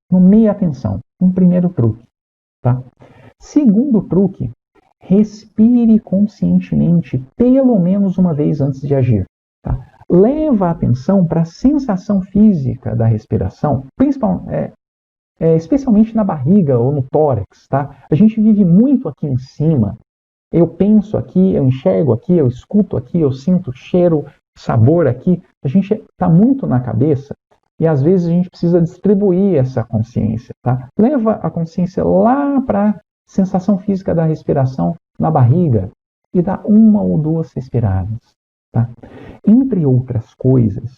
Nomeie a atenção. Um primeiro truque. Tá? Segundo truque, respire conscientemente pelo menos uma vez antes de agir. Tá? Leva a atenção para a sensação física da respiração, especialmente na barriga ou no tórax. Tá? A gente vive muito aqui em cima. Eu penso aqui, eu enxergo aqui, eu escuto aqui, eu sinto cheiro, sabor aqui. A gente está muito na cabeça e às vezes a gente precisa distribuir essa consciência. Tá? Leva a consciência lá para a sensação física da respiração na barriga e dá uma ou duas respiradas. Tá? Entre outras coisas,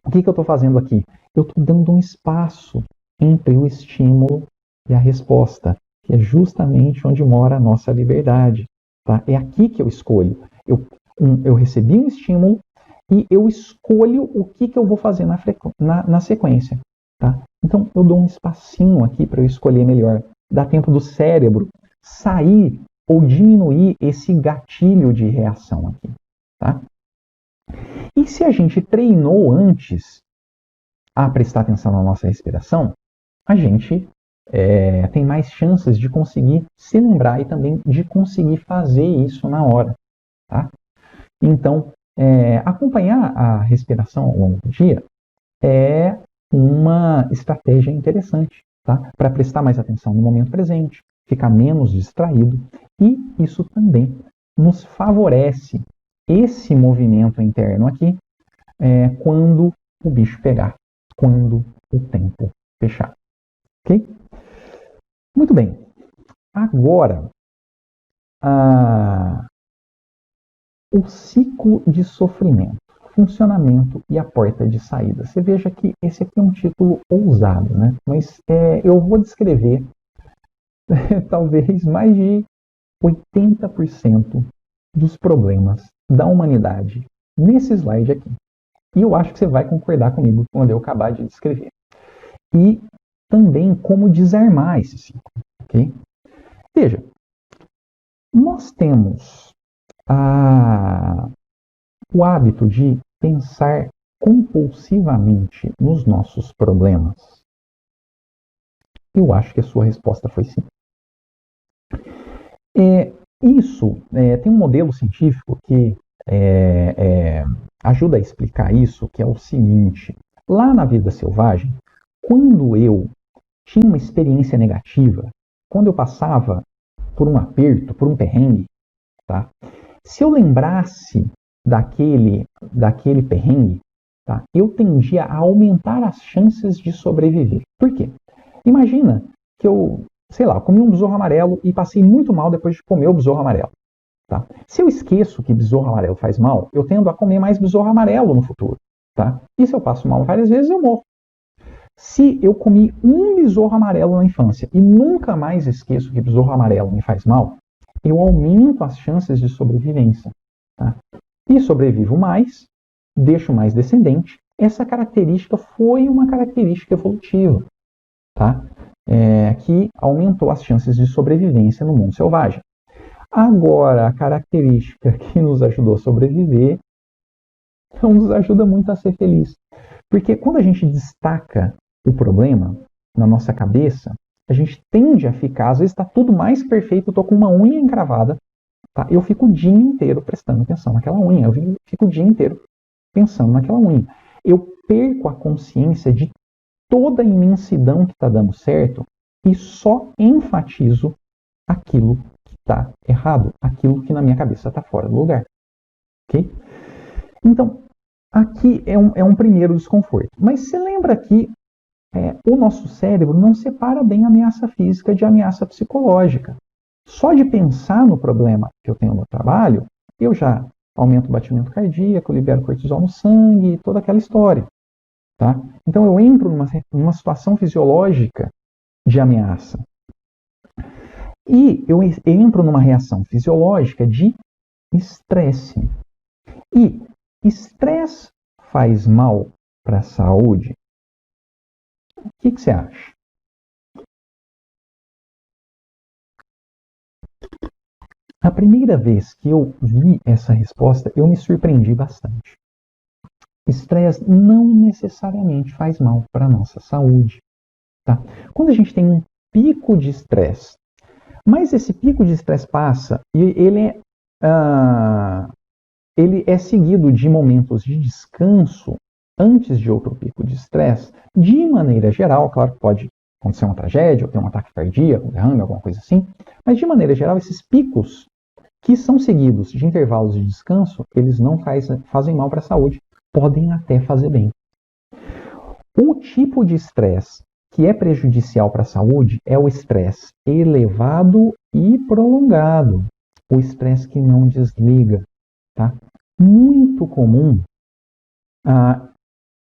o que eu estou fazendo aqui? Eu estou dando um espaço entre o estímulo e a resposta, que é justamente onde mora a nossa liberdade. Tá? É aqui que eu escolho. Eu recebi um estímulo e eu escolho o que eu vou fazer na sequência. Tá? Então, eu dou um espacinho aqui para eu escolher melhor. Dá tempo do cérebro sair ou diminuir esse gatilho de reação aqui. Tá? E se a gente treinou antes a prestar atenção na nossa respiração, a gente tem mais chances de conseguir se lembrar e também de conseguir fazer isso na hora. Tá? Então, acompanhar a respiração ao longo do dia é uma estratégia interessante, tá? Para prestar mais atenção no momento presente, ficar menos distraído, e isso também nos favorece esse movimento interno aqui quando o bicho pegar, quando o tempo fechar. Ok? Muito bem. Agora, o ciclo de sofrimento, funcionamento e a porta de saída. Você veja que esse aqui é um título ousado, né? Mas eu vou descrever talvez mais de 80% dos problemas da humanidade nesse slide aqui. E eu acho que você vai concordar comigo quando eu acabar de descrever. E também como desarmar esse ciclo, ok? Veja, nós temos o hábito de pensar compulsivamente nos nossos problemas. Eu acho que a sua resposta foi sim. Tem um modelo científico que ajuda a explicar isso, que é o seguinte: lá na vida selvagem, quando eu tinha uma experiência negativa, quando eu passava por um aperto, por um perrengue, tá? Se eu lembrasse daquele perrengue, tá? Eu tendia a aumentar as chances de sobreviver. Por quê? Imagina que eu comi um besouro amarelo e passei muito mal depois de comer o besouro amarelo. Tá? Se eu esqueço que besouro amarelo faz mal, eu tendo a comer mais besouro amarelo no futuro. Tá? E se eu passo mal várias vezes, eu morro. Se eu comi um besouro amarelo na infância e nunca mais esqueço que besouro amarelo me faz mal, eu aumento as chances de sobrevivência. Tá? E sobrevivo mais, deixo mais descendente. Essa característica foi uma característica evolutiva, tá? Que aumentou as chances de sobrevivência no mundo selvagem. Agora, a característica que nos ajudou a sobreviver não nos ajuda muito a ser feliz. Porque quando a gente destaca o problema na nossa cabeça, a gente tende a ficar, às vezes está tudo mais perfeito, eu estou com uma unha encravada, tá? Eu fico o dia inteiro prestando atenção naquela unha, eu fico o dia inteiro pensando naquela unha. Eu perco a consciência de toda a imensidão que está dando certo e só enfatizo aquilo que está errado, aquilo que na minha cabeça está fora do lugar. Ok? Então, aqui é um primeiro desconforto. Mas você lembra que o nosso cérebro não separa bem ameaça física de ameaça psicológica. Só de pensar no problema que eu tenho no trabalho, eu já aumento o batimento cardíaco, libero cortisol no sangue, toda aquela história. Tá? Então eu entro numa situação fisiológica de ameaça. E eu entro numa reação fisiológica de estresse. E estresse faz mal para a saúde? O que você acha? A primeira vez que eu vi essa resposta, eu me surpreendi bastante. Estresse não necessariamente faz mal para a nossa saúde. Tá? Quando a gente tem um pico de estresse, mas esse pico de estresse passa e ele é seguido de momentos de descanso antes de outro pico de estresse, de maneira geral, claro que pode acontecer uma tragédia, ou ter um ataque cardíaco, um derrame, alguma coisa assim, mas de maneira geral, esses picos que são seguidos de intervalos de descanso, eles não fazem mal para a saúde, podem até fazer bem. O tipo de estresse que é prejudicial para a saúde é o estresse elevado e prolongado, o estresse que não desliga. Tá? Muito comum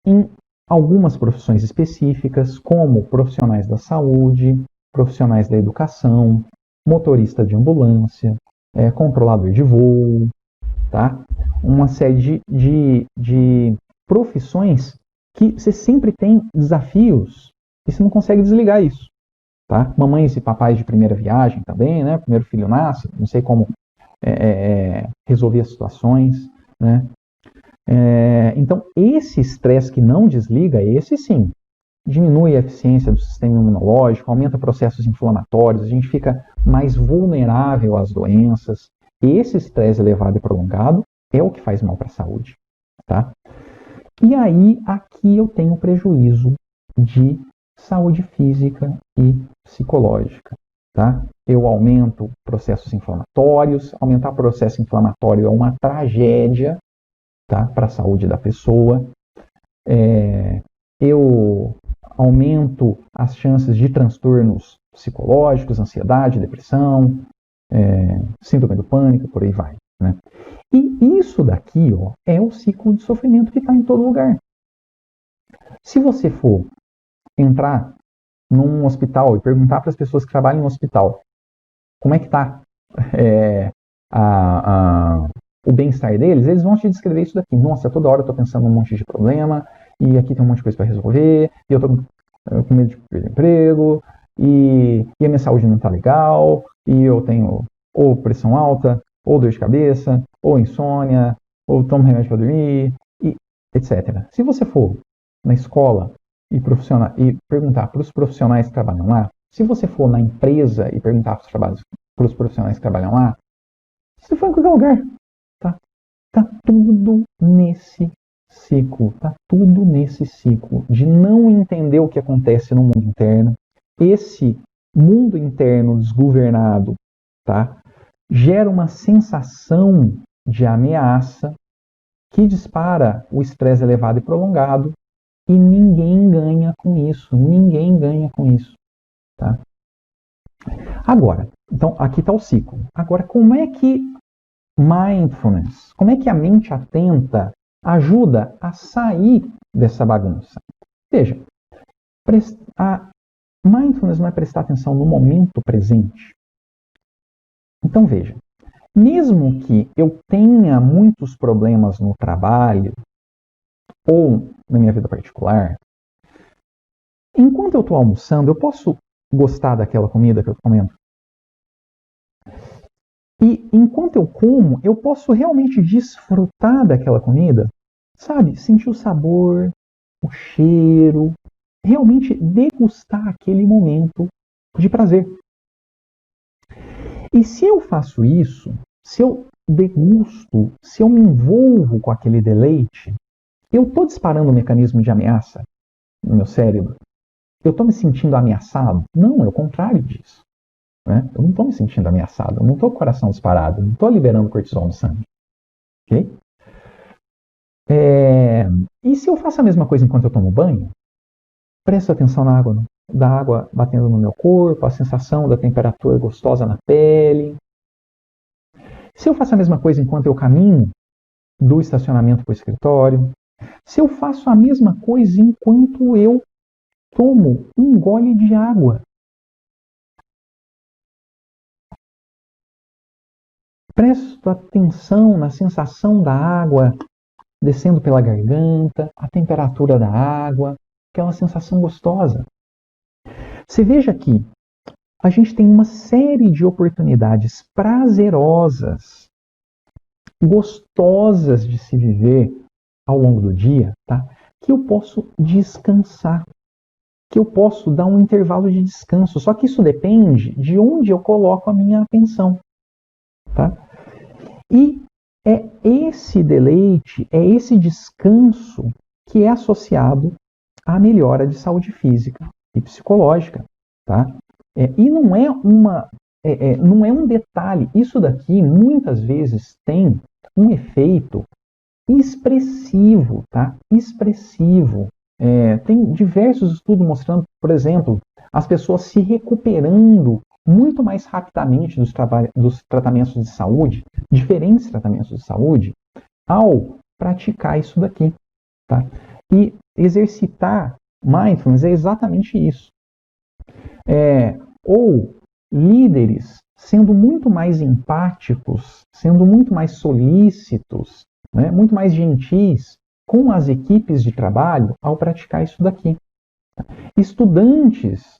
em algumas profissões específicas, como profissionais da saúde, profissionais da educação, motorista de ambulância, controlador de voo, tá? Uma série de profissões que você sempre tem desafios e você não consegue desligar isso. Tá? Mamães e papais de primeira viagem também, né? Primeiro filho nasce, não sei como resolver as situações, né? Então, esse estresse que não desliga, esse sim, diminui a eficiência do sistema imunológico, aumenta processos inflamatórios, a gente fica mais vulnerável às doenças. Esse estresse elevado e prolongado é o que faz mal para a saúde. Tá? E aí, aqui eu tenho prejuízo de saúde física e psicológica. Tá? Eu aumento processos inflamatórios. Aumentar processo inflamatório é uma tragédia, tá? Para a saúde da pessoa. Eu aumento as chances de transtornos psicológicos, ansiedade, depressão. síndrome do pânico, por aí vai, né? E isso daqui, ó, é o ciclo de sofrimento que está em todo lugar. Se você for entrar num hospital e perguntar para as pessoas que trabalham no hospital como é que está o bem-estar deles, eles vão te descrever isso daqui. Nossa, toda hora eu estou pensando num monte de problema, e aqui tem um monte de coisa para resolver, e eu estou com medo de perder emprego, e a minha saúde não está legal, e eu tenho ou pressão alta, ou dor de cabeça, ou insônia, ou tomo remédio para dormir, e etc. Se você for na escola e perguntar para os profissionais que trabalham lá, se você for na empresa e perguntar para os profissionais que trabalham lá, se for em qualquer lugar, tá tudo nesse ciclo, tá tudo nesse ciclo de não entender o que acontece no mundo interno. Esse mundo interno desgovernado, tá, gera uma sensação de ameaça que dispara o estresse elevado e prolongado, e ninguém ganha com isso, ninguém ganha com isso, tá? Agora, então aqui está o ciclo. Agora, como é que mindfulness, como é que a mente atenta ajuda a sair dessa bagunça? Veja, a mindfulness não é prestar atenção no momento presente. Então veja, mesmo que eu tenha muitos problemas no trabalho ou na minha vida particular, enquanto eu estou almoçando, eu posso gostar daquela comida que eu estou comendo. E enquanto eu como, eu posso realmente desfrutar daquela comida, sabe? Sentir o sabor, o cheiro, realmente degustar aquele momento de prazer. E se eu faço isso, se eu degusto, se eu me envolvo com aquele deleite, eu estou disparando um mecanismo de ameaça no meu cérebro? Eu estou me sentindo ameaçado? Não, é o contrário disso. Né? Eu não estou me sentindo ameaçado, eu não estou com o coração disparado, eu não estou liberando cortisol no sangue. Okay? E se eu faço a mesma coisa enquanto eu tomo banho? Presto atenção na água, da água batendo no meu corpo, a sensação da temperatura gostosa na pele. Se eu faço a mesma coisa enquanto eu caminho do estacionamento para o escritório, se eu faço a mesma coisa enquanto eu tomo um gole de água, presto atenção na sensação da água descendo pela garganta, a temperatura da água, aquela sensação gostosa. Você veja que a gente tem uma série de oportunidades prazerosas, gostosas de se viver ao longo do dia, tá? Que eu posso descansar, que eu posso dar um intervalo de descanso. Só que isso depende de onde eu coloco a minha atenção, tá? E é esse deleite, é esse descanso que é associado à melhora de saúde física e psicológica, tá? E não é não é um detalhe. Isso daqui muitas vezes tem um efeito expressivo, tá? Expressivo. Tem diversos estudos mostrando, por exemplo, as pessoas se recuperando muito mais rapidamente dos tratamentos de saúde, diferentes tratamentos de saúde, ao praticar isso daqui, tá? E exercitar mindfulness é exatamente isso. Ou líderes sendo muito mais empáticos, sendo muito mais solícitos, né, muito mais gentis com as equipes de trabalho ao praticar isso daqui. Estudantes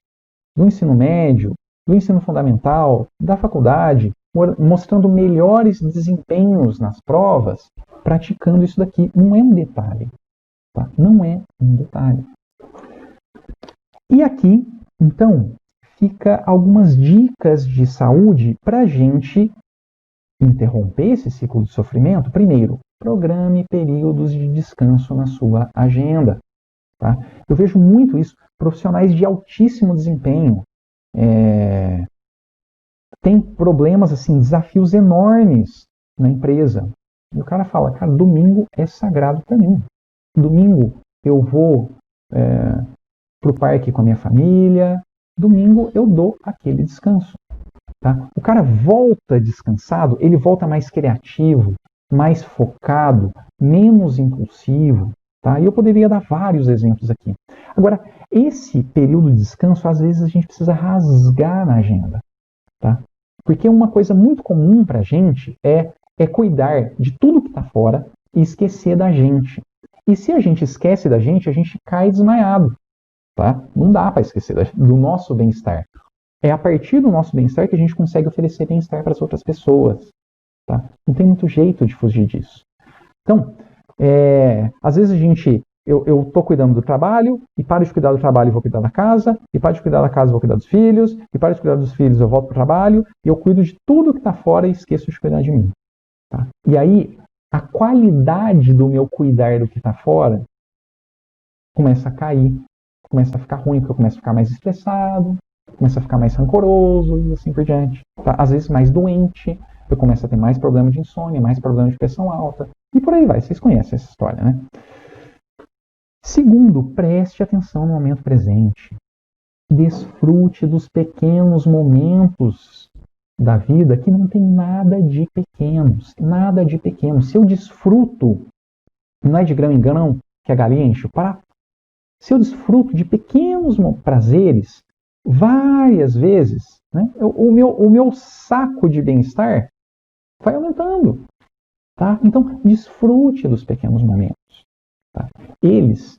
do ensino médio, do ensino fundamental, da faculdade, mostrando melhores desempenhos nas provas, praticando isso daqui. Não é um detalhe. Tá? Não é um detalhe. E aqui, então, fica algumas dicas de saúde para a gente interromper esse ciclo de sofrimento. Primeiro, programe períodos de descanso na sua agenda. Tá? Eu vejo muito isso. Profissionais de altíssimo desempenho têm problemas, assim, desafios enormes na empresa. E o cara fala, cara, domingo é sagrado para mim. Domingo eu vou para o parque com a minha família. Domingo eu dou aquele descanso. Tá? O cara volta descansado, ele volta mais criativo, mais focado, menos impulsivo. Tá? E eu poderia dar vários exemplos aqui. Agora, esse período de descanso, às vezes a gente precisa rasgar na agenda. Tá? Porque uma coisa muito comum para a gente é cuidar de tudo que está fora e esquecer da gente. E se a gente esquece da gente, a gente cai desmaiado. Tá? Não dá para esquecer do nosso bem-estar. É a partir do nosso bem-estar que a gente consegue oferecer bem-estar para as outras pessoas. Tá? Não tem muito jeito de fugir disso. Então, às vezes eu estou cuidando do trabalho, e paro de cuidar do trabalho e vou cuidar da casa, e paro de cuidar da casa e vou cuidar dos filhos, e paro de cuidar dos filhos eu volto para o trabalho, e eu cuido de tudo que está fora e esqueço de cuidar de mim. Tá? E aí, a qualidade do meu cuidar do que está fora começa a cair, começa a ficar ruim, porque eu começo a ficar mais estressado, começa a ficar mais rancoroso e assim por diante. Tá? Às vezes mais doente, eu começo a ter mais problema de insônia, mais problema de pressão alta, e por aí vai. Vocês conhecem essa história, né? Segundo, preste atenção no momento presente. Desfrute dos pequenos momentos da vida que não tem nada de pequenos. Nada de pequeno. Se eu desfruto, não é de grão em grão que a galinha enche o prato. Se eu desfruto de pequenos prazeres, várias vezes, né, o meu saco de bem-estar vai aumentando. Tá? Então, desfrute dos pequenos momentos. Tá? Eles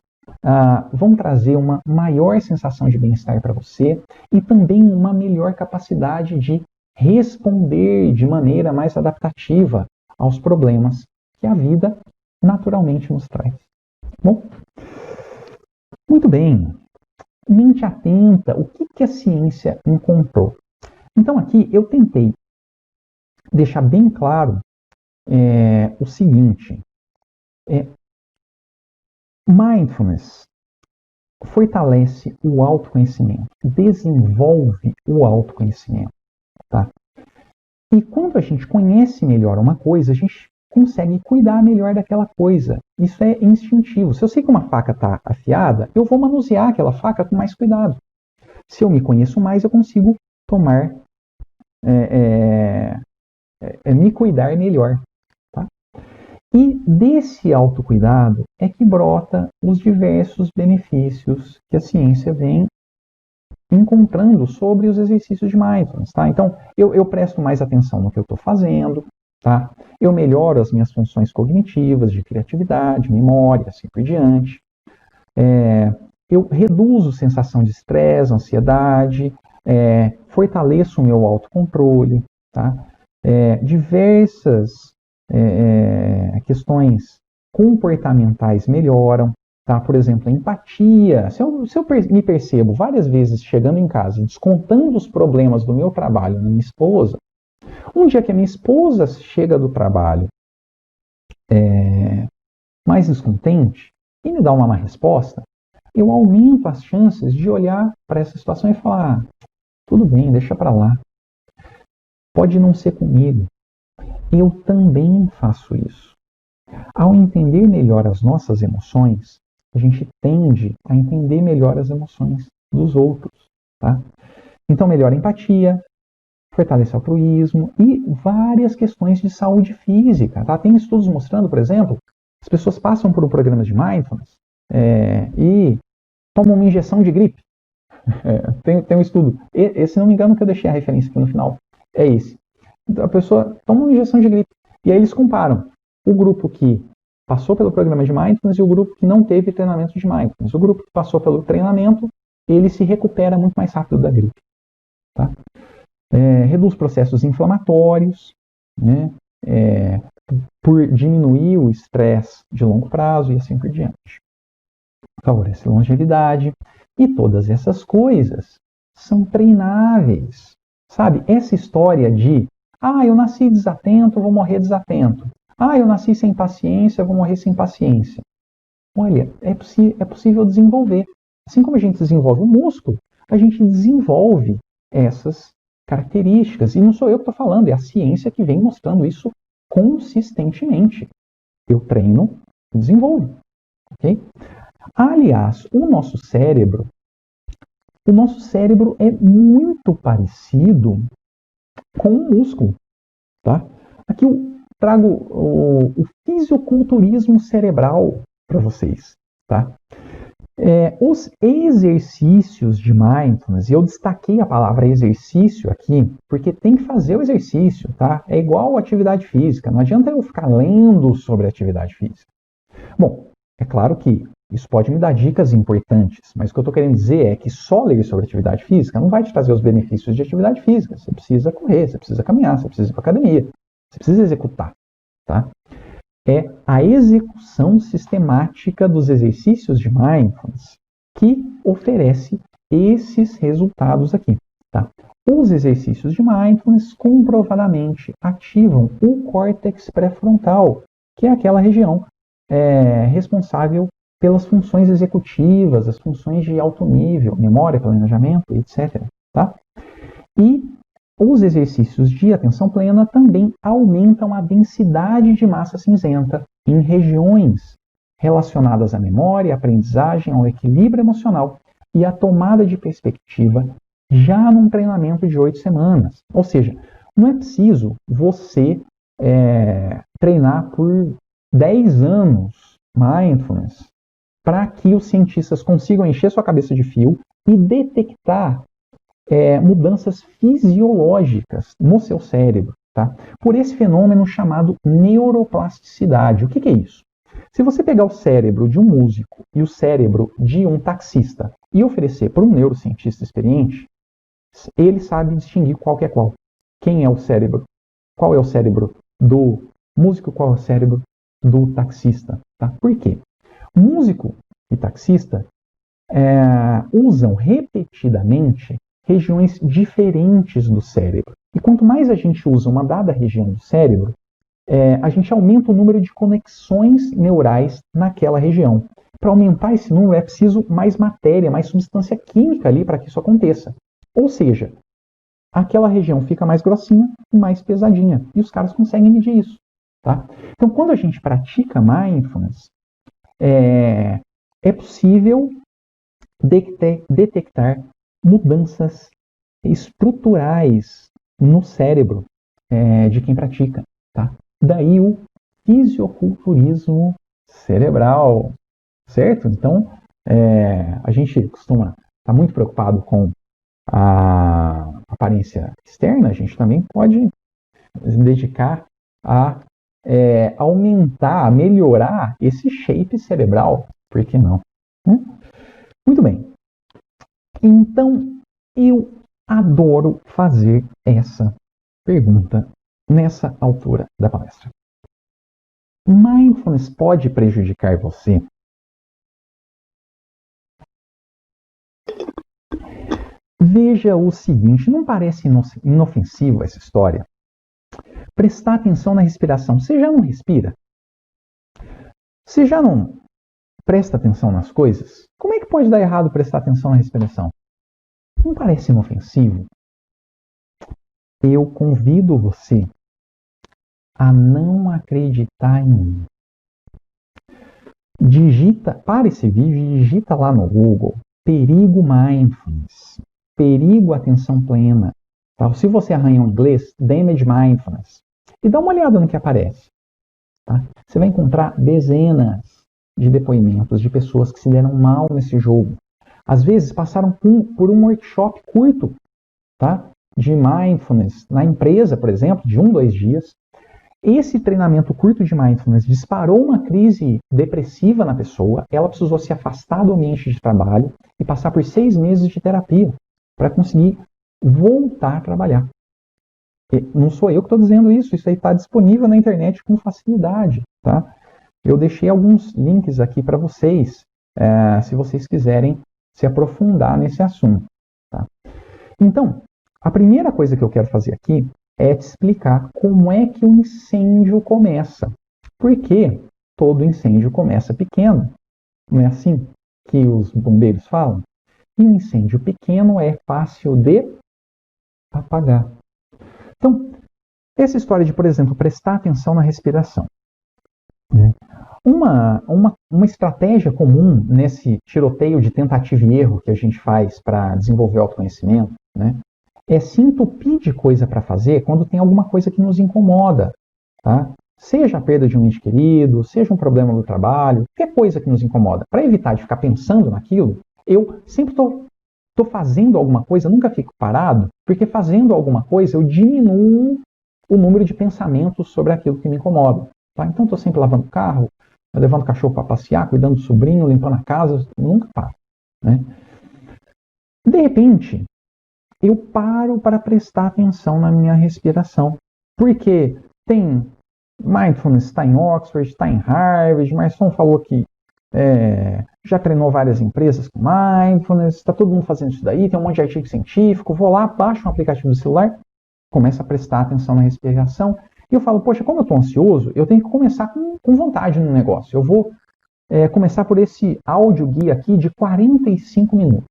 vão trazer uma maior sensação de bem-estar para você e também uma melhor capacidade de responder de maneira mais adaptativa aos problemas que a vida naturalmente nos traz. Bom, muito bem. Mente atenta, o que a ciência encontrou? Então aqui eu tentei deixar bem claro o seguinte. Mindfulness fortalece o autoconhecimento, desenvolve o autoconhecimento. Tá? E quando a gente conhece melhor uma coisa, a gente consegue cuidar melhor daquela coisa. Isso é instintivo. Se eu sei que uma faca está afiada, eu vou manusear aquela faca com mais cuidado. Se eu me conheço mais, eu consigo tomar, me cuidar melhor. Tá? E desse autocuidado é que brota os diversos benefícios que a ciência vem encontrando sobre os exercícios de mindfulness. Tá? Então, eu presto mais atenção no que eu estou fazendo, tá? Eu melhoro as minhas funções cognitivas, de criatividade, memória, assim por diante. Eu reduzo a sensação de estresse, ansiedade, fortaleço o meu autocontrole, tá? Diversas questões comportamentais melhoram, tá? Por exemplo, a empatia. Se eu me percebo várias vezes chegando em casa e descontando os problemas do meu trabalho na minha esposa, um dia que a minha esposa chega do trabalho mais descontente e me dá uma má resposta, eu aumento as chances de olhar para essa situação e falar: tudo bem, deixa para lá. Pode não ser comigo. Eu também faço isso. Ao entender melhor as nossas emoções, a gente tende a entender melhor as emoções dos outros. Tá? Então, melhora a empatia, fortalece o altruísmo e várias questões de saúde física. Tá? Tem estudos mostrando, por exemplo, as pessoas passam por um programa de mindfulness e tomam uma injeção de gripe. Tem um estudo. Esse, se não me engano, que eu deixei a referência aqui no final. É esse. A pessoa toma uma injeção de gripe. E aí eles comparam o grupo que passou pelo programa de mindfulness e o grupo que não teve treinamento de mindfulness. O grupo que passou pelo treinamento, ele se recupera muito mais rápido da gripe. Tá? Reduz processos inflamatórios, né? Por diminuir o estresse de longo prazo e assim por diante. Favorece a longevidade. E todas essas coisas são treináveis. Sabe, essa história de eu nasci desatento, vou morrer desatento. Eu nasci sem paciência, vou morrer sem paciência. Olha, é possível desenvolver. Assim como a gente desenvolve o músculo, a gente desenvolve essas características. E não sou eu que estou falando, é a ciência que vem mostrando isso consistentemente. Eu treino e desenvolvo. Okay? Aliás, o nosso cérebro é muito parecido com o músculo, tá? Aqui eu trago o fisiculturismo cerebral para vocês, tá? Os exercícios de mindfulness, e eu destaquei a palavra exercício aqui, porque tem que fazer o exercício, tá? É igual atividade física, não adianta eu ficar lendo sobre atividade física. Bom, é claro que isso pode me dar dicas importantes, mas o que eu estou querendo dizer é que só ler sobre atividade física não vai te trazer os benefícios de atividade física. Você precisa correr, você precisa caminhar, você precisa ir para academia, você precisa executar, tá? É a execução sistemática dos exercícios de mindfulness que oferece esses resultados aqui, tá? Os exercícios de mindfulness comprovadamente ativam o córtex pré-frontal, que é aquela região responsável pelas funções executivas, as funções de alto nível, memória, planejamento, etc. Tá? E os exercícios de atenção plena também aumentam a densidade de massa cinzenta em regiões relacionadas à memória, à aprendizagem, ao equilíbrio emocional e à tomada de perspectiva já num treinamento de 8 semanas. Ou seja, não é preciso você treinar por 10 anos mindfulness para que os cientistas consigam encher sua cabeça de fio e detectar mudanças fisiológicas no seu cérebro, tá? Por esse fenômeno chamado neuroplasticidade. O que é isso? Se você pegar o cérebro de um músico e o cérebro de um taxista e oferecer para um neurocientista experiente, ele sabe distinguir qual que é qual. Quem é o cérebro? Qual é o cérebro do músico? Qual é o cérebro do taxista? Tá? Por quê? Músico e taxista usam repetidamente regiões diferentes do cérebro. E quanto mais a gente usa uma dada região do cérebro, a gente aumenta o número de conexões neurais naquela região. Para aumentar esse número é preciso mais matéria, mais substância química ali para que isso aconteça. Ou seja, aquela região fica mais grossinha e mais pesadinha. E os caras conseguem medir isso. Tá? Então, quando a gente pratica mindfulness, é possível detectar mudanças estruturais no cérebro de quem pratica. Tá? Daí o fisiculturismo cerebral, certo? Então, a gente costuma estar muito preocupado com a aparência externa, a gente também pode se dedicar a aumentar, a melhorar esse shape cerebral, por que não? Muito bem. Então, eu adoro fazer essa pergunta nessa altura da palestra. Mindfulness pode prejudicar você? Veja o seguinte, não parece inofensivo essa história? Prestar atenção na respiração. Você já não respira? Você já não presta atenção nas coisas? Como é que pode dar errado prestar atenção na respiração? Não parece inofensivo? Eu convido você a não acreditar em mim. Para esse vídeo e digita lá no Google perigo mindfulness, perigo atenção plena. Tá? Se você arranha em inglês, damage mindfulness. E dá uma olhada no que aparece. Tá? Você vai encontrar dezenas de depoimentos de pessoas que se deram mal nesse jogo. Às vezes passaram por um workshop curto, tá? De mindfulness na empresa, por exemplo, de 1, 2 dias. Esse treinamento curto de mindfulness disparou uma crise depressiva na pessoa, ela precisou se afastar do ambiente de trabalho e passar por 6 meses de terapia para conseguir voltar a trabalhar. E não sou eu que estou dizendo isso aí está disponível na internet com facilidade. Tá? Eu deixei alguns links aqui para vocês, se vocês quiserem se aprofundar nesse assunto. Tá? Então, a primeira coisa que eu quero fazer aqui é te explicar como é que o incêndio começa. Porque todo incêndio começa pequeno. Não é assim que os bombeiros falam? E um incêndio pequeno é fácil de apagar. Então, essa história de, por exemplo, prestar atenção na respiração. Né? Uma estratégia comum nesse tiroteio de tentativa e erro que a gente faz para desenvolver o autoconhecimento, né, é se entupir de coisa para fazer quando tem alguma coisa que nos incomoda, tá? Seja a perda de um ente querido, seja um problema no trabalho, qualquer coisa que nos incomoda. Para evitar de ficar pensando naquilo, eu sempre estou fazendo alguma coisa, nunca fico parado, porque fazendo alguma coisa eu diminuo o número de pensamentos sobre aquilo que me incomoda. Tá? Então estou sempre lavando o carro, levando o cachorro para passear, cuidando do sobrinho, limpando a casa, nunca paro. Né? De repente, eu paro para prestar atenção na minha respiração, porque tem mindfulness, está em Oxford, está em Harvard, Marson falou que já treinou várias empresas com mindfulness, está todo mundo fazendo isso daí, tem um monte de artigo científico, vou lá, baixo um aplicativo do celular, começo a prestar atenção na respiração, e eu falo, poxa, como eu estou ansioso, eu tenho que começar com vontade no negócio. Eu vou começar por esse áudio guia aqui de 45 minutos.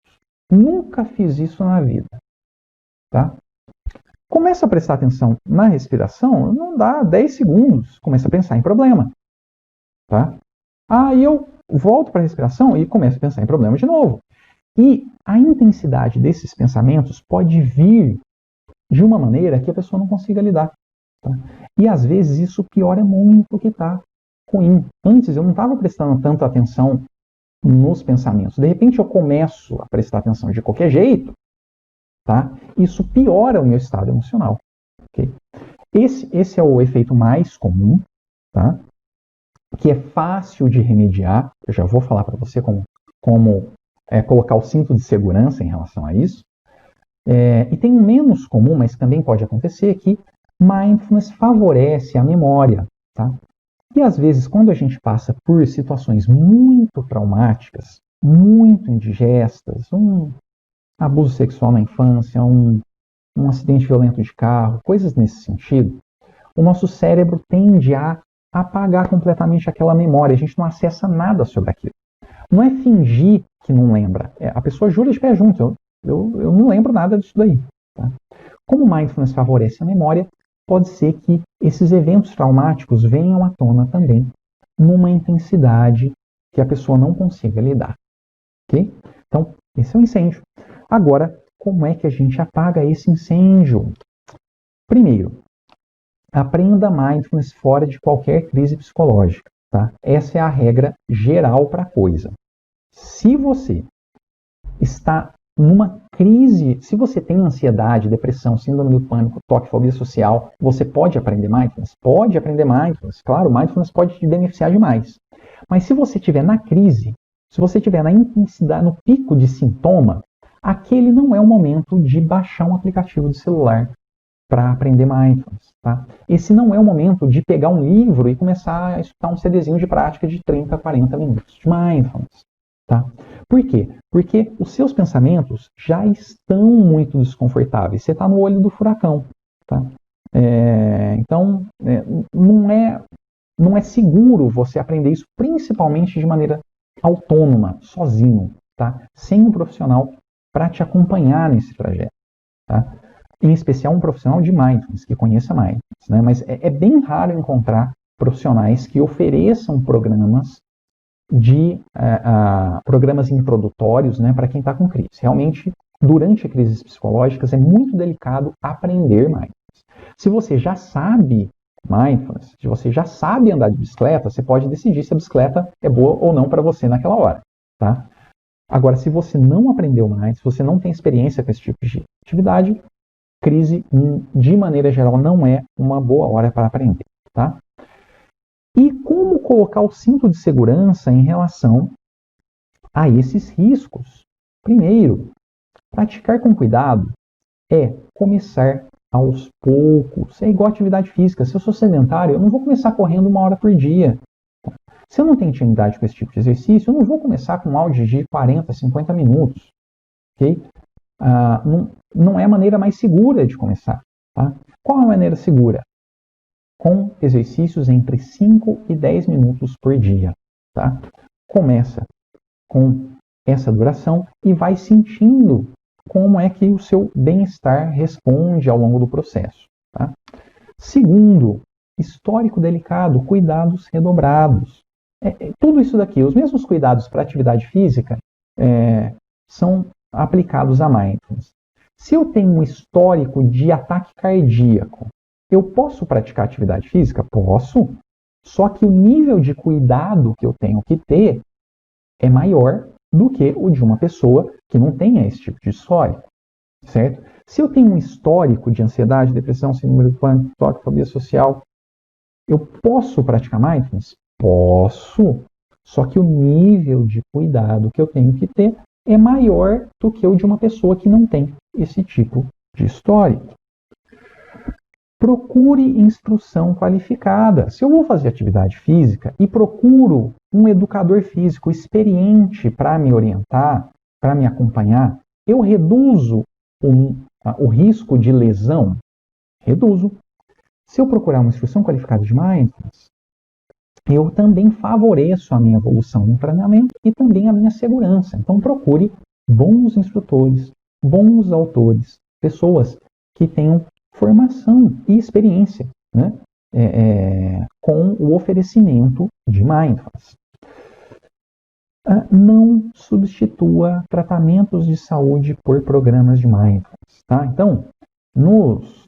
Nunca fiz isso na vida. Tá? Começa a prestar atenção na respiração, não dá 10 segundos, começa a pensar em problema. Tá? Aí eu volto para a respiração e começo a pensar em problema de novo. E a intensidade desses pensamentos pode vir de uma maneira que a pessoa não consiga lidar. Tá? E às vezes isso piora muito o que está ruim. Antes eu não estava prestando tanta atenção nos pensamentos. De repente eu começo a prestar atenção de qualquer jeito, tá? Isso piora o meu estado emocional. Okay? Esse é o efeito mais comum, tá? Que é fácil de remediar. Eu já vou falar para você como colocar o cinto de segurança em relação a isso. E tem um menos comum, mas também pode acontecer, que mindfulness favorece a memória. Tá? E às vezes, quando a gente passa por situações muito traumáticas, muito indigestas, um abuso sexual na infância, um acidente violento de carro, coisas nesse sentido, o nosso cérebro tende a apagar completamente aquela memória. A gente não acessa nada sobre aquilo. Não é fingir que não lembra. A pessoa jura de pé junto. Eu não lembro nada disso daí. Tá? Como o mindfulness favorece a memória, pode ser que esses eventos traumáticos venham à tona também, numa intensidade que a pessoa não consiga lidar. Ok? Então, esse é o incêndio. Agora, como é que a gente apaga esse incêndio? Primeiro, aprenda mindfulness fora de qualquer crise psicológica. Tá? Essa é a regra geral para a coisa. Se você está numa crise, se você tem ansiedade, depressão, síndrome do pânico, toque, fobia social, você pode aprender mindfulness? Pode aprender mindfulness. Claro, mindfulness pode te beneficiar demais. Mas se você estiver na crise, se você estiver na intensidade, no pico de sintoma, aquele não é o momento de baixar um aplicativo de celular para aprender mindfulness. Tá? Esse não é o momento de pegar um livro e começar a escutar um CDzinho de prática de 30 a 40 minutos de mindfulness. Tá? Por quê? Porque os seus pensamentos já estão muito desconfortáveis. Você está no olho do furacão. Tá? Então, não é seguro você aprender isso, principalmente de maneira autônoma, sozinho, tá? Sem um profissional para te acompanhar nesse trajeto. Tá? Em especial um profissional de mindfulness, que conheça mindfulness. Né? Mas é bem raro encontrar profissionais que ofereçam programas programas introdutórios, né, para quem está com crise. Realmente, durante crises psicológicas, é muito delicado aprender mindfulness. Se você já sabe mindfulness, se você já sabe andar de bicicleta, você pode decidir se a bicicleta é boa ou não para você naquela hora. Tá? Agora, se você não aprendeu mais, se você não tem experiência com esse tipo de atividade, crise, de maneira geral, não é uma boa hora para aprender. Tá? E como colocar o cinto de segurança em relação a esses riscos? Primeiro, praticar com cuidado é começar aos poucos. É igual atividade física. Se eu sou sedentário, eu não vou começar correndo 1 hora por dia. Se eu não tenho intimidade com esse tipo de exercício, eu não vou começar com um áudio de 40, 50 minutos. Okay? Não é a maneira mais segura de começar. Tá? Qual é a maneira segura? Com exercícios entre 5 e 10 minutos por dia. Tá? Começa com essa duração e vai sentindo como é que o seu bem-estar responde ao longo do processo. Tá? Segundo, histórico delicado, cuidados redobrados. Tudo isso daqui, os mesmos cuidados para a atividade física são aplicados a mindfulness. Se eu tenho um histórico de ataque cardíaco, eu posso praticar atividade física? Posso. Só que o nível de cuidado que eu tenho que ter é maior do que o de uma pessoa que não tenha esse tipo de histórico, certo? Se eu tenho um histórico de ansiedade, depressão, síndrome do pânico, toque, fobia social, eu posso praticar mindfulness? Posso. Só que o nível de cuidado que eu tenho que ter é maior do que o de uma pessoa que não tem esse tipo de histórico. Procure instrução qualificada. Se eu vou fazer atividade física e procuro um educador físico experiente para me orientar, para me acompanhar, eu reduzo o risco de lesão? Reduzo. Se eu procurar uma instrução qualificada de mindfulness, eu também favoreço a minha evolução no treinamento e também a minha segurança. Então procure bons instrutores, bons autores, pessoas que tenham formação e experiência, né? Com o oferecimento de mindfulness. Não substitua tratamentos de saúde por programas de mindfulness. Tá? Então,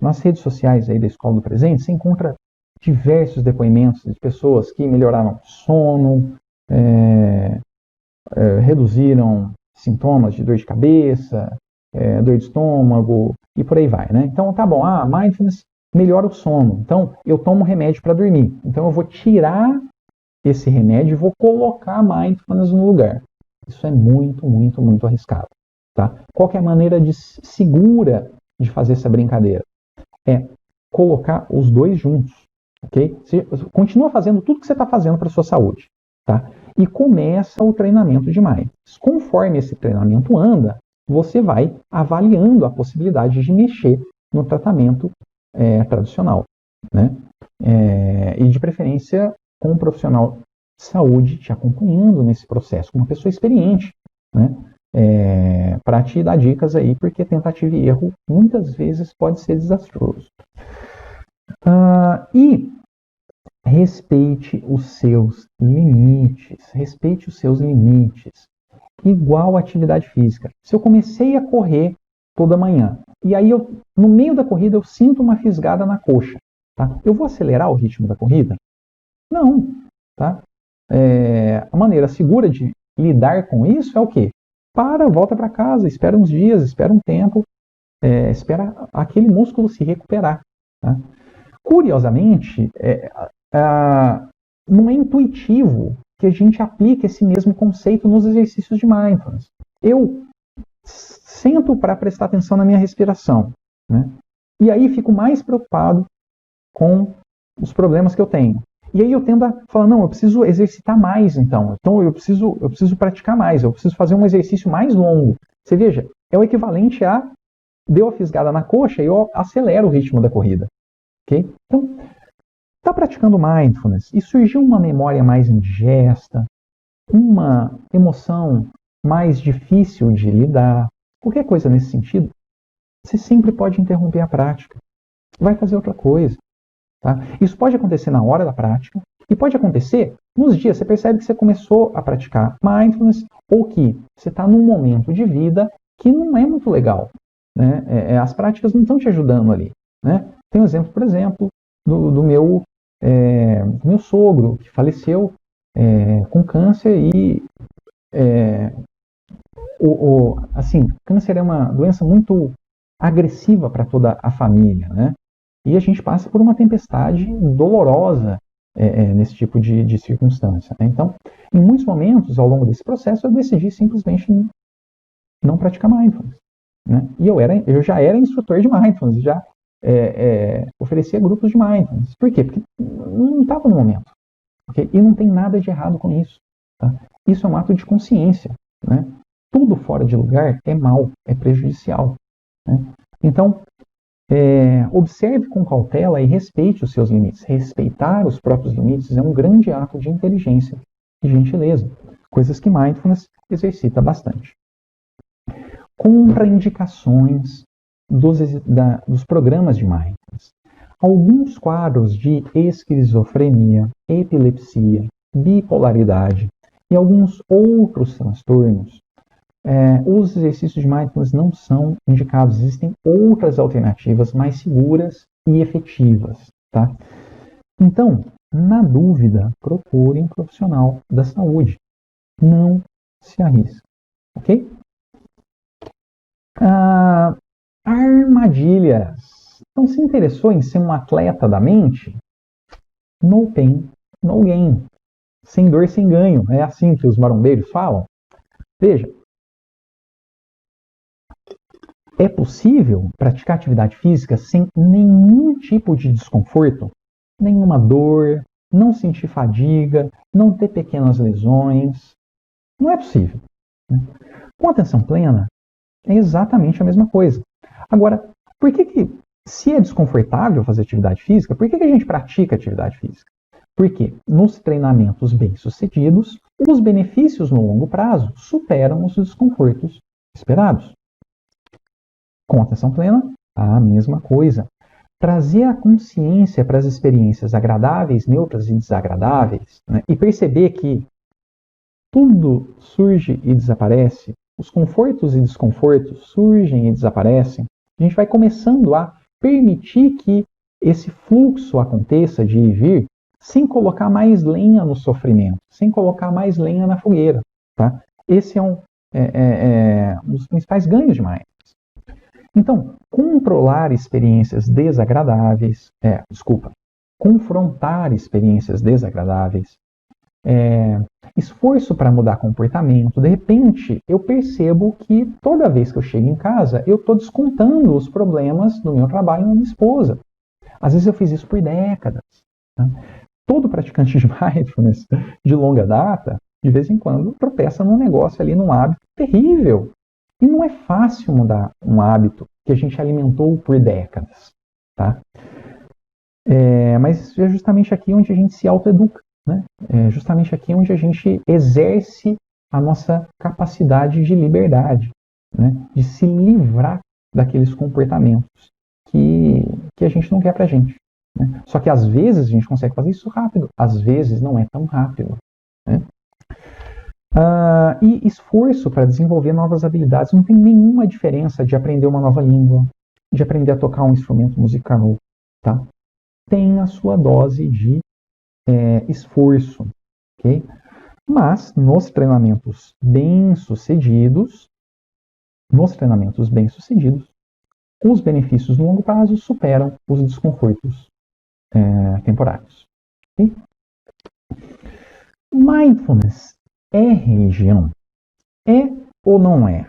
nas redes sociais aí da Escola do Presente, você encontra diversos depoimentos de pessoas que melhoraram sono, reduziram sintomas de dor de cabeça, dor de estômago e por aí vai, né? Então, tá bom, mindfulness melhora o sono. Então, eu tomo remédio para dormir. Então, eu vou tirar esse remédio e vou colocar mindfulness no lugar. Isso é muito, muito, muito arriscado, tá? Qual que é a maneira segura de fazer essa brincadeira? É colocar os dois juntos, ok? Você continua fazendo tudo que você está fazendo para a sua saúde, tá? E começa o treinamento de mindfulness. Conforme esse treinamento anda, você vai avaliando a possibilidade de mexer no tratamento tradicional, né? E de preferência com um profissional de saúde te acompanhando nesse processo, com uma pessoa experiente, né? Para te dar dicas aí, porque tentativa e erro muitas vezes pode ser desastroso. E respeite os seus limites. Respeite os seus limites. Igual a atividade física. Se eu comecei a correr toda manhã, e aí no meio da corrida eu sinto uma fisgada na coxa, tá? Eu vou acelerar o ritmo da corrida? Não, tá? A maneira segura de lidar com isso é o quê? Volta para casa, espera uns dias, espera um tempo, espera aquele músculo se recuperar, tá? Curiosamente, não é intuitivo que a gente aplique esse mesmo conceito nos exercícios de mindfulness. Eu sento para prestar atenção na minha respiração, né? E aí fico mais preocupado com os problemas que eu tenho. E aí eu tendo a falar, não, eu preciso exercitar mais então. Então eu preciso praticar mais, eu preciso fazer um exercício mais longo. Você veja, é o equivalente a deu a fisgada na coxa e eu acelero o ritmo da corrida. Okay? Então, está praticando mindfulness e surgiu uma memória mais indigesta, uma emoção mais difícil de lidar, qualquer coisa nesse sentido, você sempre pode interromper a prática. Vai fazer outra coisa. Tá? Isso pode acontecer na hora da prática e pode acontecer nos dias. Você percebe que você começou a praticar mindfulness ou que você está num momento de vida que não é muito legal, né? As práticas não estão te ajudando ali, né? Tem um exemplo, por exemplo, do meu sogro, que faleceu com câncer e assim, câncer é uma doença muito agressiva para toda a família, né? E a gente passa por uma tempestade dolorosa nesse tipo de circunstância, né? Então, em muitos momentos, ao longo desse processo, eu decidi simplesmente não praticar mindfulness, né? E eu já era instrutor de mindfulness, já oferecia grupos de mindfulness. Por quê? Porque não estava no momento. Okay? E não tem nada de errado com isso. Tá? Isso é um ato de consciência, né? Tudo fora de lugar é mal, é prejudicial, né? Então, observe com cautela e respeite os seus limites. Respeitar os próprios limites é um grande ato de inteligência e gentileza, coisas que mindfulness exercita bastante. Contraindicações dos programas de mindfulness. Alguns quadros de esquizofrenia, epilepsia, bipolaridade e alguns outros transtornos os exercícios de mindfulness não são indicados. Existem outras alternativas mais seguras e efetivas, tá? Então, na dúvida, procure um profissional da saúde. Não se arrisque, ok? Armadilhas. Então, se interessou em ser um atleta da mente? No pain, no gain. Sem dor, sem ganho. É assim que os marombeiros falam. Veja, é possível praticar atividade física sem nenhum tipo de desconforto, nenhuma dor, não sentir fadiga, não ter pequenas lesões. Não é possível. Com atenção plena, é exatamente a mesma coisa. Agora, por que se é desconfortável fazer atividade física, por que a gente pratica atividade física? Porque nos treinamentos bem-sucedidos, os benefícios no longo prazo superam os desconfortos esperados. Com atenção plena, a mesma coisa. Trazer a consciência para as experiências agradáveis, neutras e desagradáveis, né? E perceber que tudo surge e desaparece, os confortos e desconfortos surgem e desaparecem, a gente vai começando a permitir que esse fluxo aconteça de ir e vir, sem colocar mais lenha no sofrimento, sem colocar mais lenha na fogueira. Tá? Esse é um dos principais ganhos de mindfulness. Então, controlar experiências desagradáveis, confrontar experiências desagradáveis, esforço para mudar comportamento. De repente, eu percebo que toda vez que eu chego em casa, eu estou descontando os problemas do meu trabalho na minha esposa. Às vezes eu fiz isso por décadas. Tá? Todo praticante de mindfulness de longa data, de vez em quando, tropeça num negócio ali, num hábito terrível. E não é fácil mudar um hábito que a gente alimentou por décadas. Tá? Mas é justamente aqui onde a gente se autoeduca. Né? É justamente aqui onde a gente exerce a nossa capacidade de liberdade, né? De se livrar daqueles comportamentos que a gente não quer pra gente. Né? Só que às vezes a gente consegue fazer isso rápido, às vezes não é tão rápido. Né? E esforço para desenvolver novas habilidades. Não tem nenhuma diferença de aprender uma nova língua, de aprender a tocar um instrumento musical. Tá? Tem a sua dose de esforço, ok? Mas nos treinamentos bem-sucedidos, os benefícios no longo prazo superam os desconfortos temporários. Okay? Mindfulness é religião? É ou não é?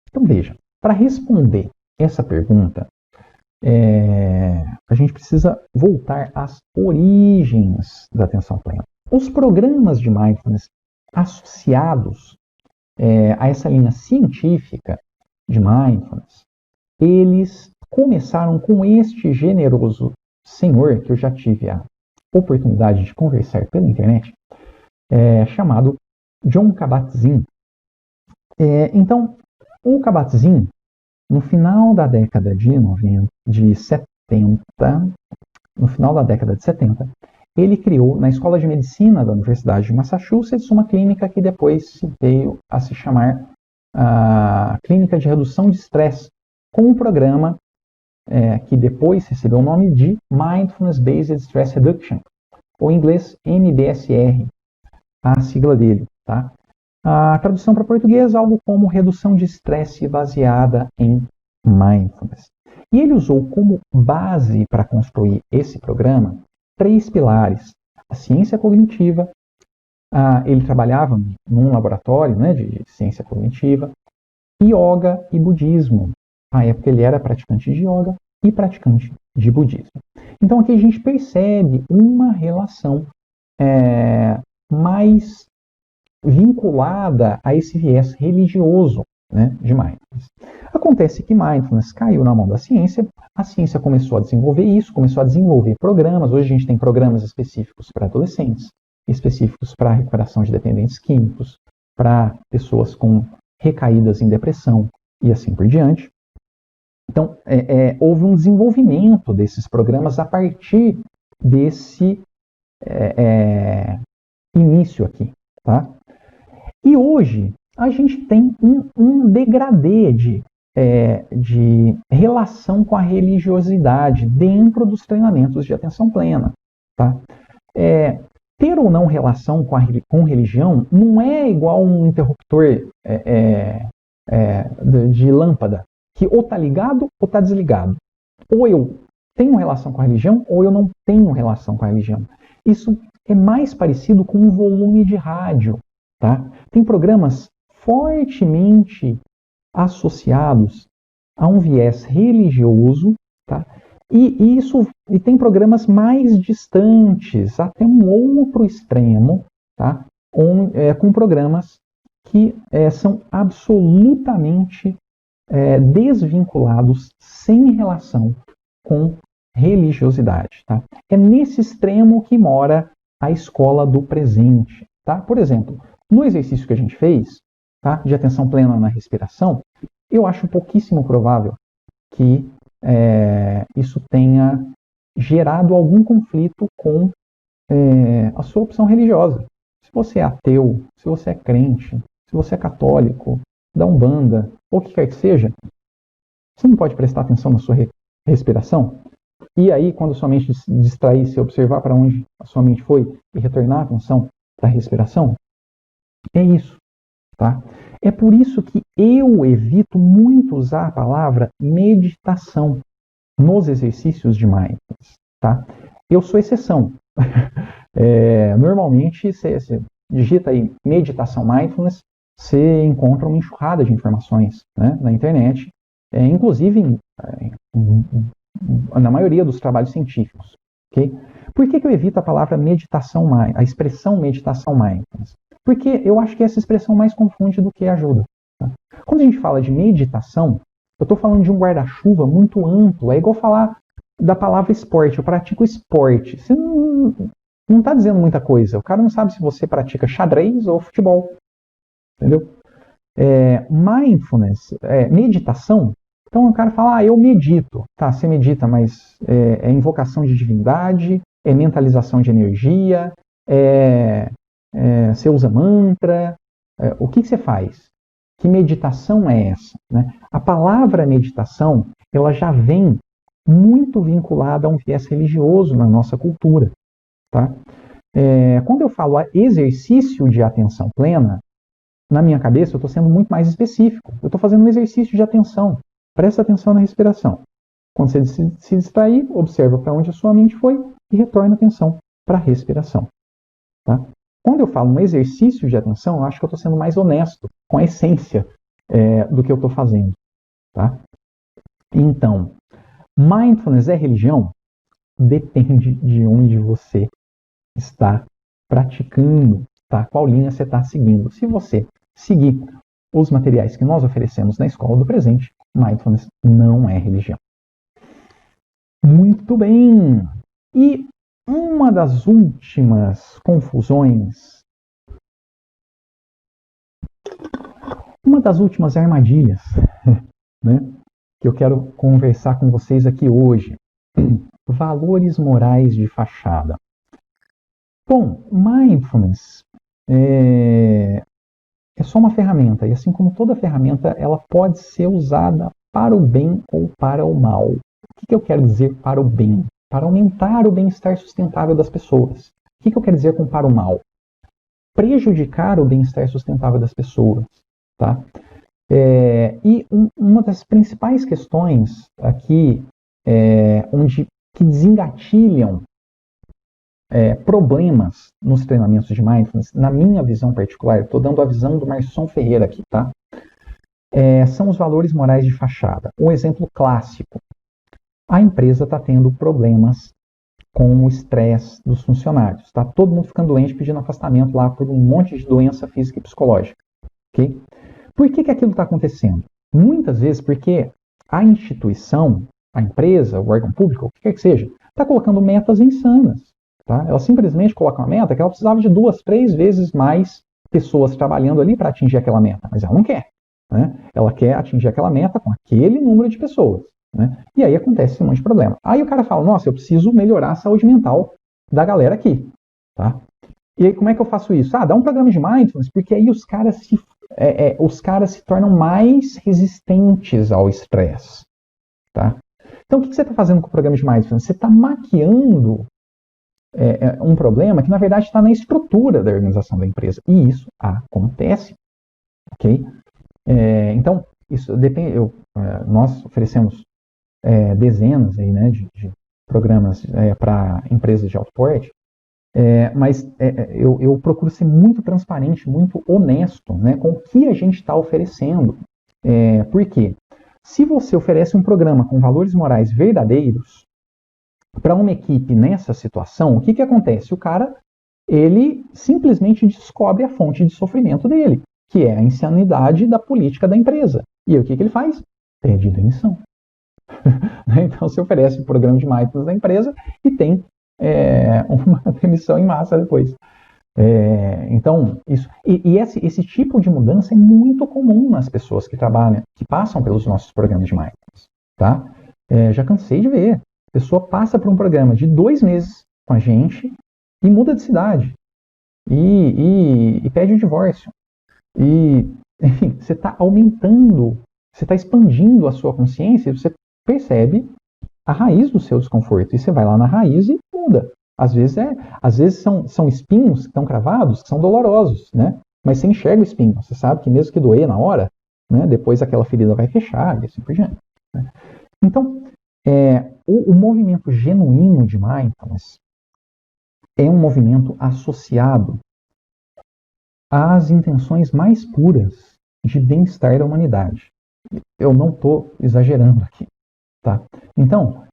Então veja, para responder essa pergunta, a gente precisa voltar às origens da atenção plena. Os programas de mindfulness associados a essa linha científica de mindfulness, eles começaram com este generoso senhor que eu já tive a oportunidade de conversar pela internet, chamado Jon Kabat-Zinn. Então, o Kabat-Zinn, no final da década de 70, ele criou na Escola de Medicina da Universidade de Massachusetts uma clínica que depois veio a se chamar a Clínica de Redução de Estresse, com um programa que depois recebeu o nome de Mindfulness Based Stress Reduction, ou em inglês MBSR, a sigla dele. Tá? A tradução para português é algo como redução de estresse baseada em mindfulness. E ele usou como base para construir esse programa 3 pilares. A ciência cognitiva, ele trabalhava num laboratório, né, de ciência cognitiva, yoga e budismo. Na época ele era praticante de yoga e praticante de budismo. Então aqui a gente percebe uma relação mais vinculada a esse viés religioso, né, de mindfulness. Acontece que mindfulness caiu na mão da ciência, a ciência começou a desenvolver isso, começou a desenvolver programas. Hoje a gente tem programas específicos para adolescentes, específicos para recuperação de dependentes químicos, para pessoas com recaídas em depressão e assim por diante. Então, houve um desenvolvimento desses programas a partir desse início aqui, tá? E hoje, a gente tem um degradê de relação com a religiosidade dentro dos treinamentos de atenção plena. Tá? Ter ou não relação com religião não é igual um interruptor de lâmpada, que ou está ligado ou está desligado. Ou eu tenho relação com a religião ou eu não tenho relação com a religião. Isso é mais parecido com um volume de rádio. Tá? Tem programas fortemente associados a um viés religioso, tá? E tem programas mais distantes, até um outro extremo, tá? Com programas que são absolutamente desvinculados, sem relação com religiosidade. Tá? É nesse extremo que mora a escola do presente. Tá? Por exemplo, no exercício que a gente fez, tá, de atenção plena na respiração, eu acho pouquíssimo provável que isso tenha gerado algum conflito com a sua opção religiosa. Se você é ateu, se você é crente, se você é católico, da Umbanda, ou o que quer que seja, você não pode prestar atenção na sua respiração? E aí, quando sua mente se distrair, se observar para onde a sua mente foi e retornar a atenção para a respiração? É isso. Tá? É por isso que eu evito muito usar a palavra meditação nos exercícios de mindfulness. Tá? Eu sou exceção. Normalmente, você digita aí meditação mindfulness, você encontra uma enxurrada de informações, né, na internet, inclusive na maioria dos trabalhos científicos. Okay? Por que eu evito a palavra meditação, a expressão meditação mindfulness? Porque eu acho que essa expressão mais confunde do que ajuda. Tá? Quando a gente fala de meditação, eu estou falando de um guarda-chuva muito amplo. É igual falar da palavra esporte. Eu pratico esporte. Você não está dizendo muita coisa. O cara não sabe se você pratica xadrez ou futebol. Entendeu? Mindfulness, meditação. Então o cara fala, eu medito. Tá, você medita, mas é invocação de divindade, é mentalização de energia, você usa mantra, o que você faz? Que meditação é essa? Né? A palavra meditação, ela já vem muito vinculada a um viés religioso na nossa cultura. Tá? Quando eu falo exercício de atenção plena, na minha cabeça eu estou sendo muito mais específico. Eu estou fazendo um exercício de atenção. Presta atenção na respiração. Quando você se distrair, observa para onde a sua mente foi e retorna a atenção para a respiração. Tá? Quando eu falo um exercício de atenção, eu acho que eu estou sendo mais honesto com a essência do que eu estou fazendo. Tá? Então, mindfulness é religião? Depende de onde você está praticando, tá? Qual linha você está seguindo. Se você seguir os materiais que nós oferecemos na Escola do Presente, mindfulness não é religião. Muito bem! E uma das últimas confusões, uma das últimas armadilhas, né, que eu quero conversar com vocês aqui hoje, valores morais de fachada. Bom, mindfulness é só uma ferramenta, e assim como toda ferramenta, ela pode ser usada para o bem ou para o mal. O que eu quero dizer para o bem? Para aumentar o bem-estar sustentável das pessoas. O que eu quero dizer com para o mal? Prejudicar o bem-estar sustentável das pessoas. Tá? E uma das principais questões aqui, que desengatilham problemas nos treinamentos de mindfulness, na minha visão particular, estou dando a visão do Marson Ferreira aqui, tá? São os valores morais de fachada. Um exemplo clássico. A empresa está tendo problemas com o estresse dos funcionários. Está todo mundo ficando doente, pedindo afastamento lá por um monte de doença física e psicológica. Okay? Por que aquilo está acontecendo? Muitas vezes porque a instituição, a empresa, o órgão público, o que quer que seja, está colocando metas insanas. Tá? Ela simplesmente coloca uma meta que ela precisava de 2, 3 vezes mais pessoas trabalhando ali para atingir aquela meta. Mas ela não quer. Né? Ela quer atingir aquela meta com aquele número de pessoas. Né? E aí acontece um monte de problema. Aí o cara fala, nossa, eu preciso melhorar a saúde mental da galera aqui. Tá? E aí, como é que eu faço isso? Dá um programa de mindfulness, porque aí os caras se tornam mais resistentes ao estresse, tá? Então, o que você está fazendo com o programa de mindfulness? Você está maquiando um problema que, na verdade, está na estrutura da organização da empresa. E isso acontece, ok? Então, isso depende. Nós oferecemos dezenas aí, né, de programas para empresas de alto porte, mas eu procuro ser muito transparente, muito honesto, né, com o que a gente está oferecendo. Por quê? Se você oferece um programa com valores morais verdadeiros para uma equipe nessa situação, o que acontece? O cara, ele simplesmente descobre a fonte de sofrimento dele, que é a insanidade da política da empresa. E aí, o que ele faz? Pede demissão. Então, você oferece o programa de mindfulness da empresa e tem uma demissão em massa depois. Então, isso. E esse tipo de mudança é muito comum nas pessoas que trabalham, que passam pelos nossos programas de mindfulness. Tá? Já cansei de ver. A pessoa passa por um programa de 2 meses com a gente e muda de cidade. E pede o divórcio. E, enfim, você está aumentando, você está expandindo a sua consciência e você percebe a raiz do seu desconforto. E você vai lá na raiz e muda. Às vezes são espinhos que estão cravados, que são dolorosos, né? Mas você enxerga o espinho, você sabe que mesmo que doer na hora, né, depois aquela ferida vai fechar e assim por diante. Né? Então, o movimento genuíno de mindfulness é um movimento associado às intenções mais puras de bem-estar da humanidade. Eu não estou exagerando aqui. Tá? Então,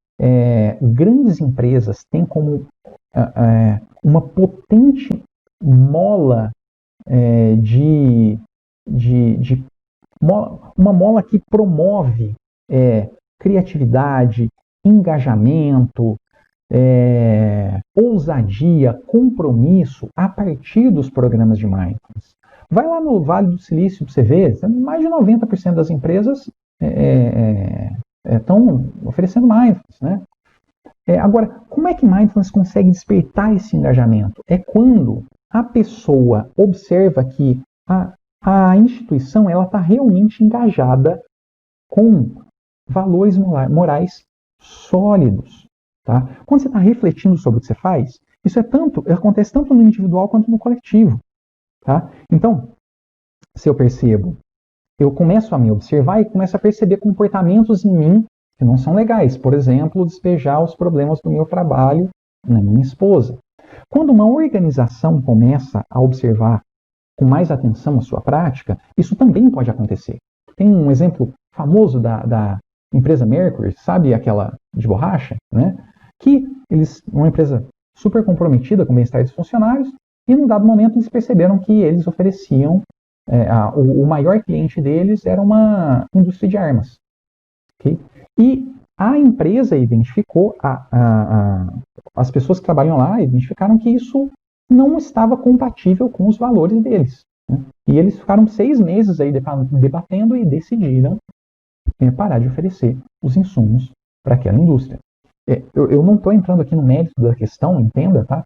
grandes empresas têm como uma potente mola uma mola que promove criatividade, engajamento, ousadia, compromisso a partir dos programas de mindfulness. Vai lá no Vale do Silício para você ver, mais de 90% das empresas estão oferecendo mindfulness, né? Agora, como é que mindfulness consegue despertar esse engajamento? É quando a pessoa observa que a instituição está realmente engajada com valores morais sólidos. Tá? Quando você está refletindo sobre o que você faz, isso acontece tanto no individual quanto no coletivo. Tá? Então, se eu percebo, eu começo a me observar e começo a perceber comportamentos em mim que não são legais. Por exemplo, despejar os problemas do meu trabalho na minha esposa. Quando uma organização começa a observar com mais atenção a sua prática, isso também pode acontecer. Tem um exemplo famoso da empresa Mercury, sabe aquela de borracha, né? Que uma empresa super comprometida com o bem-estar dos funcionários, e num dado momento eles perceberam que eles ofereciam, o maior cliente deles era uma indústria de armas. Okay? E a empresa identificou, as pessoas que trabalham lá identificaram que isso não estava compatível com os valores deles. Né? E eles ficaram 6 meses aí debatendo e decidiram parar de oferecer os insumos para aquela indústria. Eu não estou entrando aqui no mérito da questão, entenda, tá?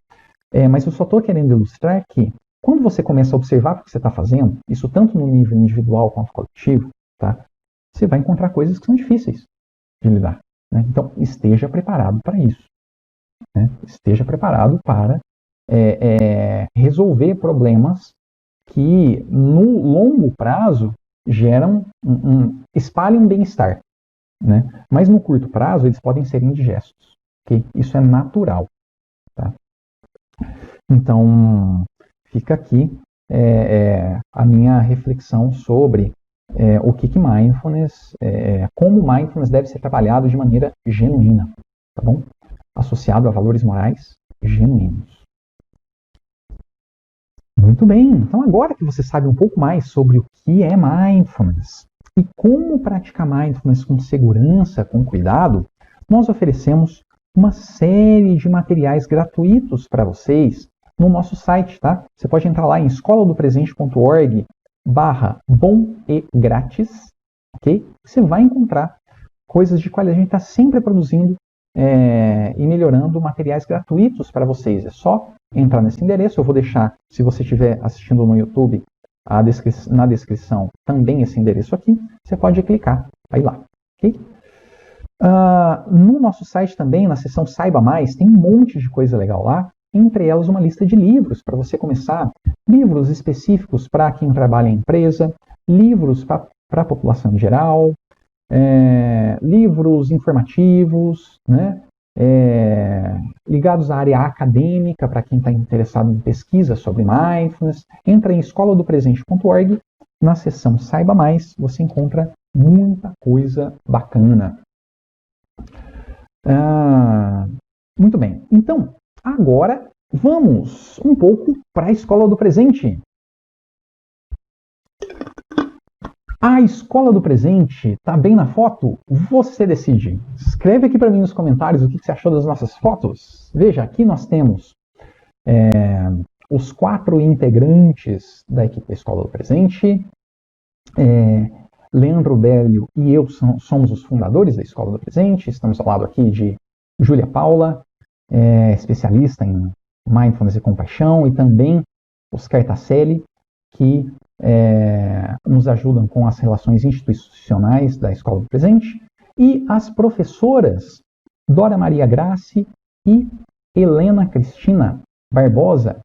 Mas eu só estou querendo ilustrar que quando você começa a observar o que você está fazendo, isso tanto no nível individual quanto coletivo, tá? Você vai encontrar coisas que são difíceis de lidar. Né? Então, esteja preparado para isso. Né? Esteja preparado para resolver problemas que, no longo prazo, espalham bem-estar. Né? Mas, no curto prazo, eles podem ser indigestos. Okay? Isso é natural. Tá? Então, fica aqui a minha reflexão sobre o que mindfulness, como mindfulness deve ser trabalhado de maneira genuína, tá bom? Associado a valores morais genuínos. Muito bem, então agora que você sabe um pouco mais sobre o que é mindfulness e como praticar mindfulness com segurança, com cuidado, nós oferecemos uma série de materiais gratuitos para vocês no nosso site, tá? Você pode entrar lá em escoladopresente.org/bom e grátis, ok? Você vai encontrar coisas de qualidade. A gente está sempre produzindo e melhorando materiais gratuitos para vocês. É só entrar nesse endereço. Eu vou deixar, se você estiver assistindo no YouTube, na descrição também esse endereço aqui. Você pode clicar, aí lá. Okay? No nosso site também, na seção Saiba Mais, tem um monte de coisa legal lá. Entre elas, uma lista de livros para você começar. Livros específicos para quem trabalha em empresa, livros para a população em geral, livros informativos, né? Ligados à área acadêmica, para quem está interessado em pesquisa sobre mindfulness. Entra em escoladopresente.org, na seção Saiba Mais, você encontra muita coisa bacana. Muito bem, então, agora vamos um pouco para a Escola do Presente. A Escola do Presente está bem na foto? Você decide. Escreve aqui para mim nos comentários o que você achou das nossas fotos. Veja, aqui nós temos os 4 integrantes da equipe da Escola do Presente. Leandro Bélio e eu somos os fundadores da Escola do Presente. Estamos ao lado aqui de Júlia Paula, especialista em Mindfulness e Compaixão, e também Oscar Tasselli, que nos ajudam com as relações institucionais da Escola do Presente, e as professoras Dora Maria Grace e Helena Cristina Barbosa,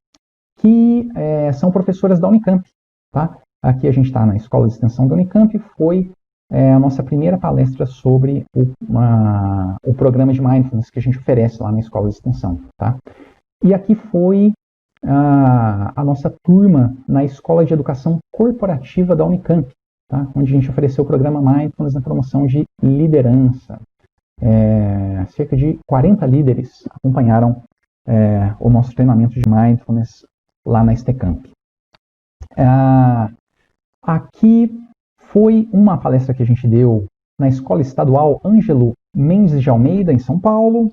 que são professoras da Unicamp. Tá? Aqui a gente está na Escola de Extensão da Unicamp, foi a nossa primeira palestra sobre o programa de Mindfulness que a gente oferece lá na Escola de Extensão. Tá? E aqui foi a nossa turma na Escola de Educação Corporativa da Unicamp, tá? Onde a gente ofereceu o programa Mindfulness na promoção de liderança. Cerca de 40 líderes acompanharam o nosso treinamento de Mindfulness lá na STCamp. Aqui foi uma palestra que a gente deu na Escola Estadual Ângelo Mendes de Almeida, em São Paulo.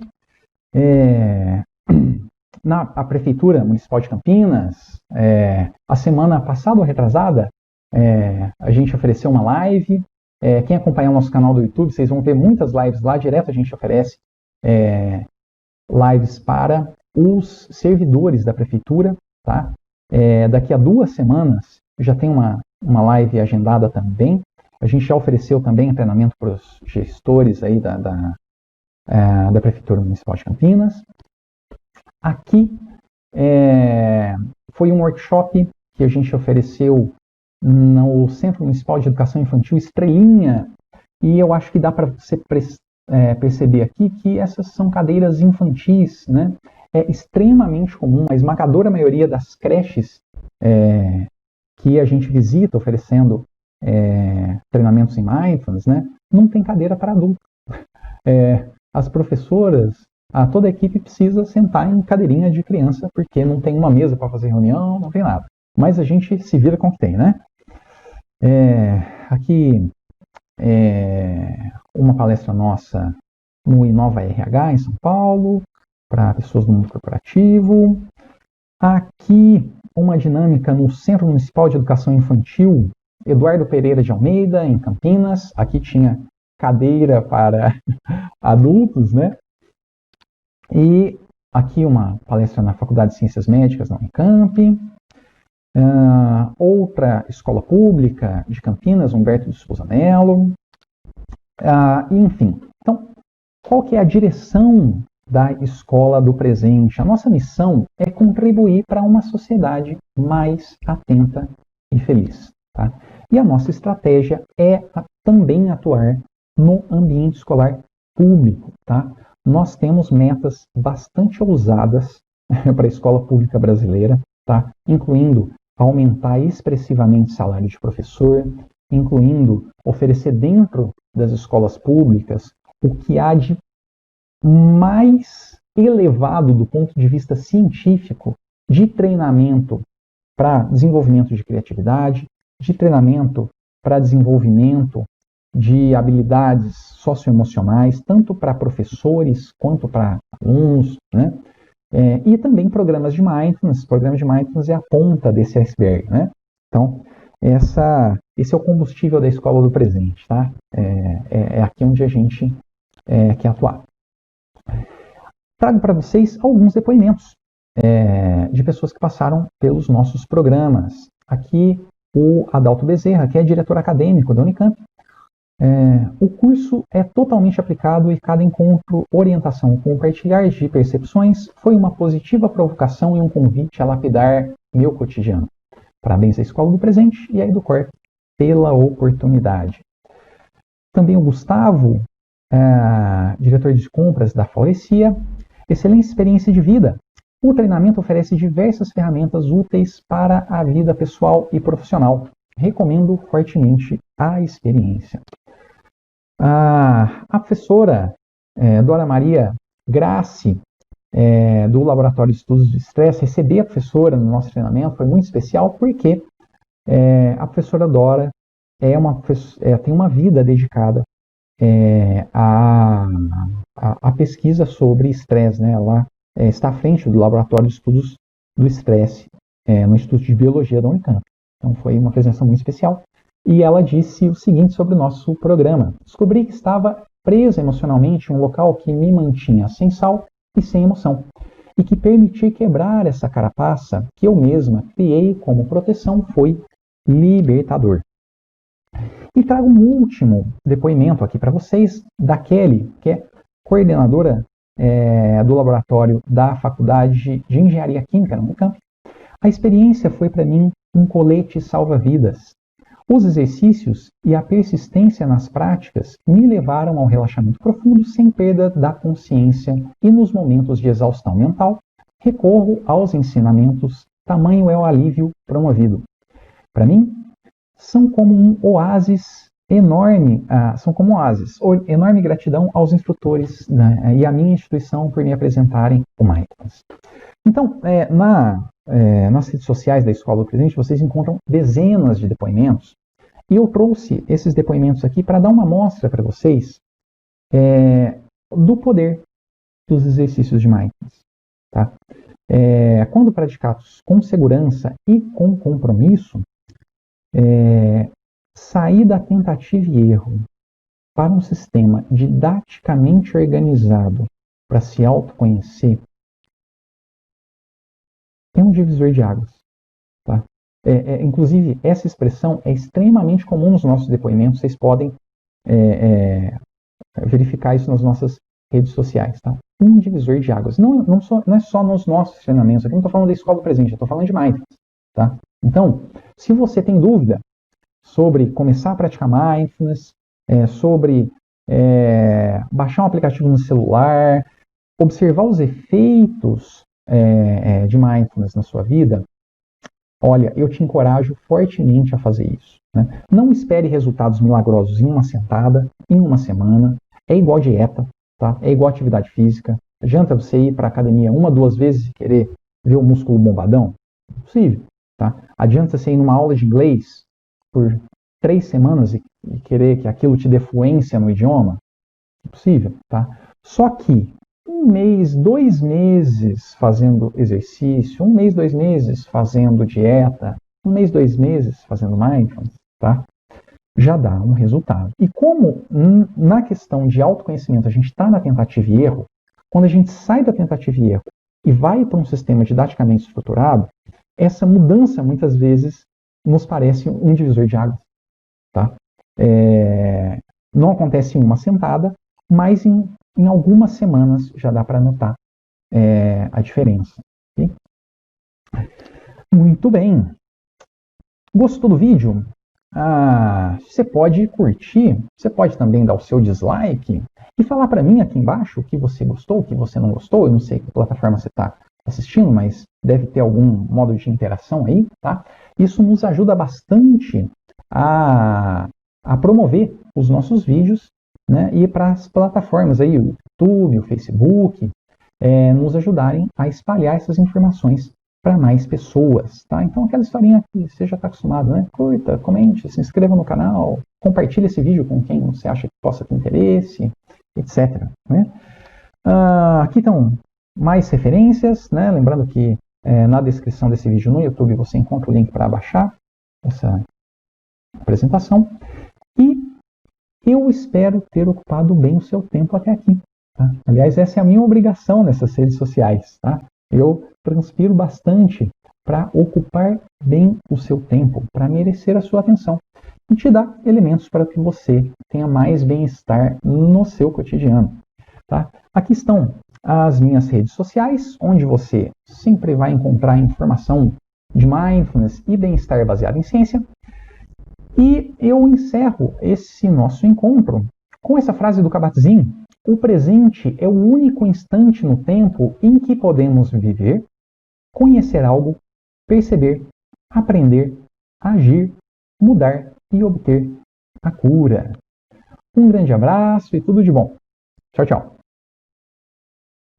Na Prefeitura Municipal de Campinas, a semana passada ou retrasada, a gente ofereceu uma live. Quem acompanhar o nosso canal do YouTube, vocês vão ver muitas lives lá. Direto a gente oferece lives para os servidores da Prefeitura. Tá? Daqui a 2 semanas já tem uma live agendada também. A gente já ofereceu também treinamento para os gestores aí da Prefeitura Municipal de Campinas. Aqui foi um workshop que a gente ofereceu no Centro Municipal de Educação Infantil Estrelinha, e eu acho que dá para você perceber aqui que essas são cadeiras infantis, né? É extremamente comum, a esmagadora maioria das creches que a gente visita oferecendo treinamentos em Mindfulness, né, não tem cadeira para adulto. As professoras, toda a equipe precisa sentar em cadeirinha de criança, porque não tem uma mesa para fazer reunião, não tem nada. Mas a gente se vira com o que tem, né? Aqui uma palestra nossa no Inova RH em São Paulo, para pessoas do mundo corporativo. Aqui uma dinâmica no Centro Municipal de Educação Infantil Eduardo Pereira de Almeida, em Campinas. Aqui tinha cadeira para adultos, né? E aqui uma palestra na Faculdade de Ciências Médicas, na Unicamp. Outra escola pública de Campinas, Humberto de Souza Melo. Enfim, então, qual que é a direção da Escola do Presente? A nossa missão é contribuir para uma sociedade mais atenta e feliz. Tá? E a nossa estratégia é também atuar no ambiente escolar público. Tá? Nós temos metas bastante ousadas para a escola pública brasileira, tá? Incluindo aumentar expressivamente o salário de professor, incluindo oferecer dentro das escolas públicas o que há de mais elevado do ponto de vista científico de treinamento para desenvolvimento de criatividade, de treinamento para desenvolvimento de habilidades socioemocionais, tanto para professores quanto para alunos, né? E também programas de Mindfulness. Programas de Mindfulness é a ponta desse iceberg, né? Então, esse é o combustível da Escola do Presente, tá? É aqui onde a gente quer atuar. Trago para vocês alguns depoimentos. de pessoas que passaram pelos nossos programas. Aqui o Adalto Bezerra, que é diretor acadêmico da Unicamp. O curso é totalmente aplicado e cada encontro, orientação, compartilhar de percepções foi uma positiva provocação e um convite a lapidar meu cotidiano. Parabéns à Escola do Presente e à EduCorp pela oportunidade. Também o Gustavo, diretor de compras da Faurecia. Excelente experiência de vida. O treinamento oferece diversas ferramentas úteis para a vida pessoal e profissional. Recomendo fortemente a experiência. A professora Dora Maria Grassi, do Laboratório de Estudos de Estresse, receber a professora no nosso treinamento foi muito especial porque a professora Dora tem uma vida dedicada à pesquisa sobre estresse, né? Ela está à frente do Laboratório de Estudos do Estresse no Instituto de Biologia da Unicamp. Então foi uma presença muito especial. E ela disse o seguinte sobre o nosso programa: descobri que estava presa emocionalmente em um local que me mantinha sem sal e sem emoção, e que permitir quebrar essa carapaça que eu mesma criei como proteção foi libertador. E trago um último depoimento aqui para vocês da Kelly, que é coordenadora do laboratório da Faculdade de Engenharia Química no Unicamp. A experiência foi para mim um colete salva-vidas. Os exercícios e a persistência nas práticas me levaram ao relaxamento profundo sem perda da consciência e nos momentos de exaustão mental, recorro aos ensinamentos, tamanho é o alívio promovido. Para mim, são como um oásis enorme, enorme gratidão aos instrutores, né, e à minha instituição por me apresentarem o Mindfulness. Então, nas redes sociais da Escola do Presente, vocês encontram dezenas de depoimentos, e eu trouxe esses depoimentos aqui para dar uma amostra para vocês do poder dos exercícios de Mindfulness. Tá? Quando praticados com segurança e com compromisso, sair da tentativa e erro para um sistema didaticamente organizado para se autoconhecer é um divisor de águas. Tá? Inclusive, essa expressão é extremamente comum nos nossos depoimentos. Vocês podem verificar isso nas nossas redes sociais. Tá? Um divisor de águas. Não é só nos nossos treinamentos. Aqui não estou falando da Escola do Presente, eu estou falando de Mindfulness. Tá? Então, se você tem dúvida sobre começar a praticar Mindfulness, sobre baixar um aplicativo no celular, observar os efeitos de Mindfulness na sua vida, olha, eu te encorajo fortemente a fazer isso. Né? Não espere resultados milagrosos em uma sentada, em uma semana. É igual dieta, tá? É igual atividade física. Adianta você ir para a academia 1, 2 vezes e querer ver o músculo bombadão? Impossível. Tá? Adianta você ir numa aula de inglês por 3 semanas e querer que aquilo te dê fluência no idioma? Impossível. Tá? Só que 1 mês, 2 meses fazendo exercício, 1 mês, 2 meses fazendo dieta, 1 mês, 2 meses fazendo mindfulness, tá? Já dá um resultado. E como na questão de autoconhecimento a gente está na tentativa e erro, quando a gente sai da tentativa e erro e vai para um sistema didaticamente estruturado, essa mudança muitas vezes nos parece um divisor de águas. Tá? Não acontece em uma sentada, mas em algumas semanas já dá para notar a diferença. Okay? Muito bem. Gostou do vídeo? Você pode curtir, você pode também dar o seu dislike e falar para mim aqui embaixo o que você gostou, o que você não gostou. Eu não sei que plataforma você está assistindo, mas deve ter algum modo de interação aí, tá? Isso nos ajuda bastante a promover os nossos vídeos, né? E para as plataformas aí, o YouTube, o Facebook, nos ajudarem a espalhar essas informações para mais pessoas, tá? Então aquela historinha que você já está acostumado, né? Curta, comente, se inscreva no canal, compartilhe esse vídeo com quem você acha que possa ter interesse, etc. Né? Aqui estão mais referências, né? Lembrando que na descrição desse vídeo no YouTube você encontra o link para baixar essa apresentação. E eu espero ter ocupado bem o seu tempo até aqui. Tá? Aliás, essa é a minha obrigação nessas redes sociais. Tá? Eu transpiro bastante para ocupar bem o seu tempo, para merecer a sua atenção e te dar elementos para que você tenha mais bem-estar no seu cotidiano. Tá? Aqui estão as minhas redes sociais, onde você sempre vai encontrar informação de mindfulness e bem-estar baseado em ciência. E eu encerro esse nosso encontro com essa frase do Kabat-Zinn: o presente é o único instante no tempo em que podemos viver, conhecer algo, perceber, aprender, agir, mudar e obter a cura. Um grande abraço e tudo de bom. Tchau, tchau.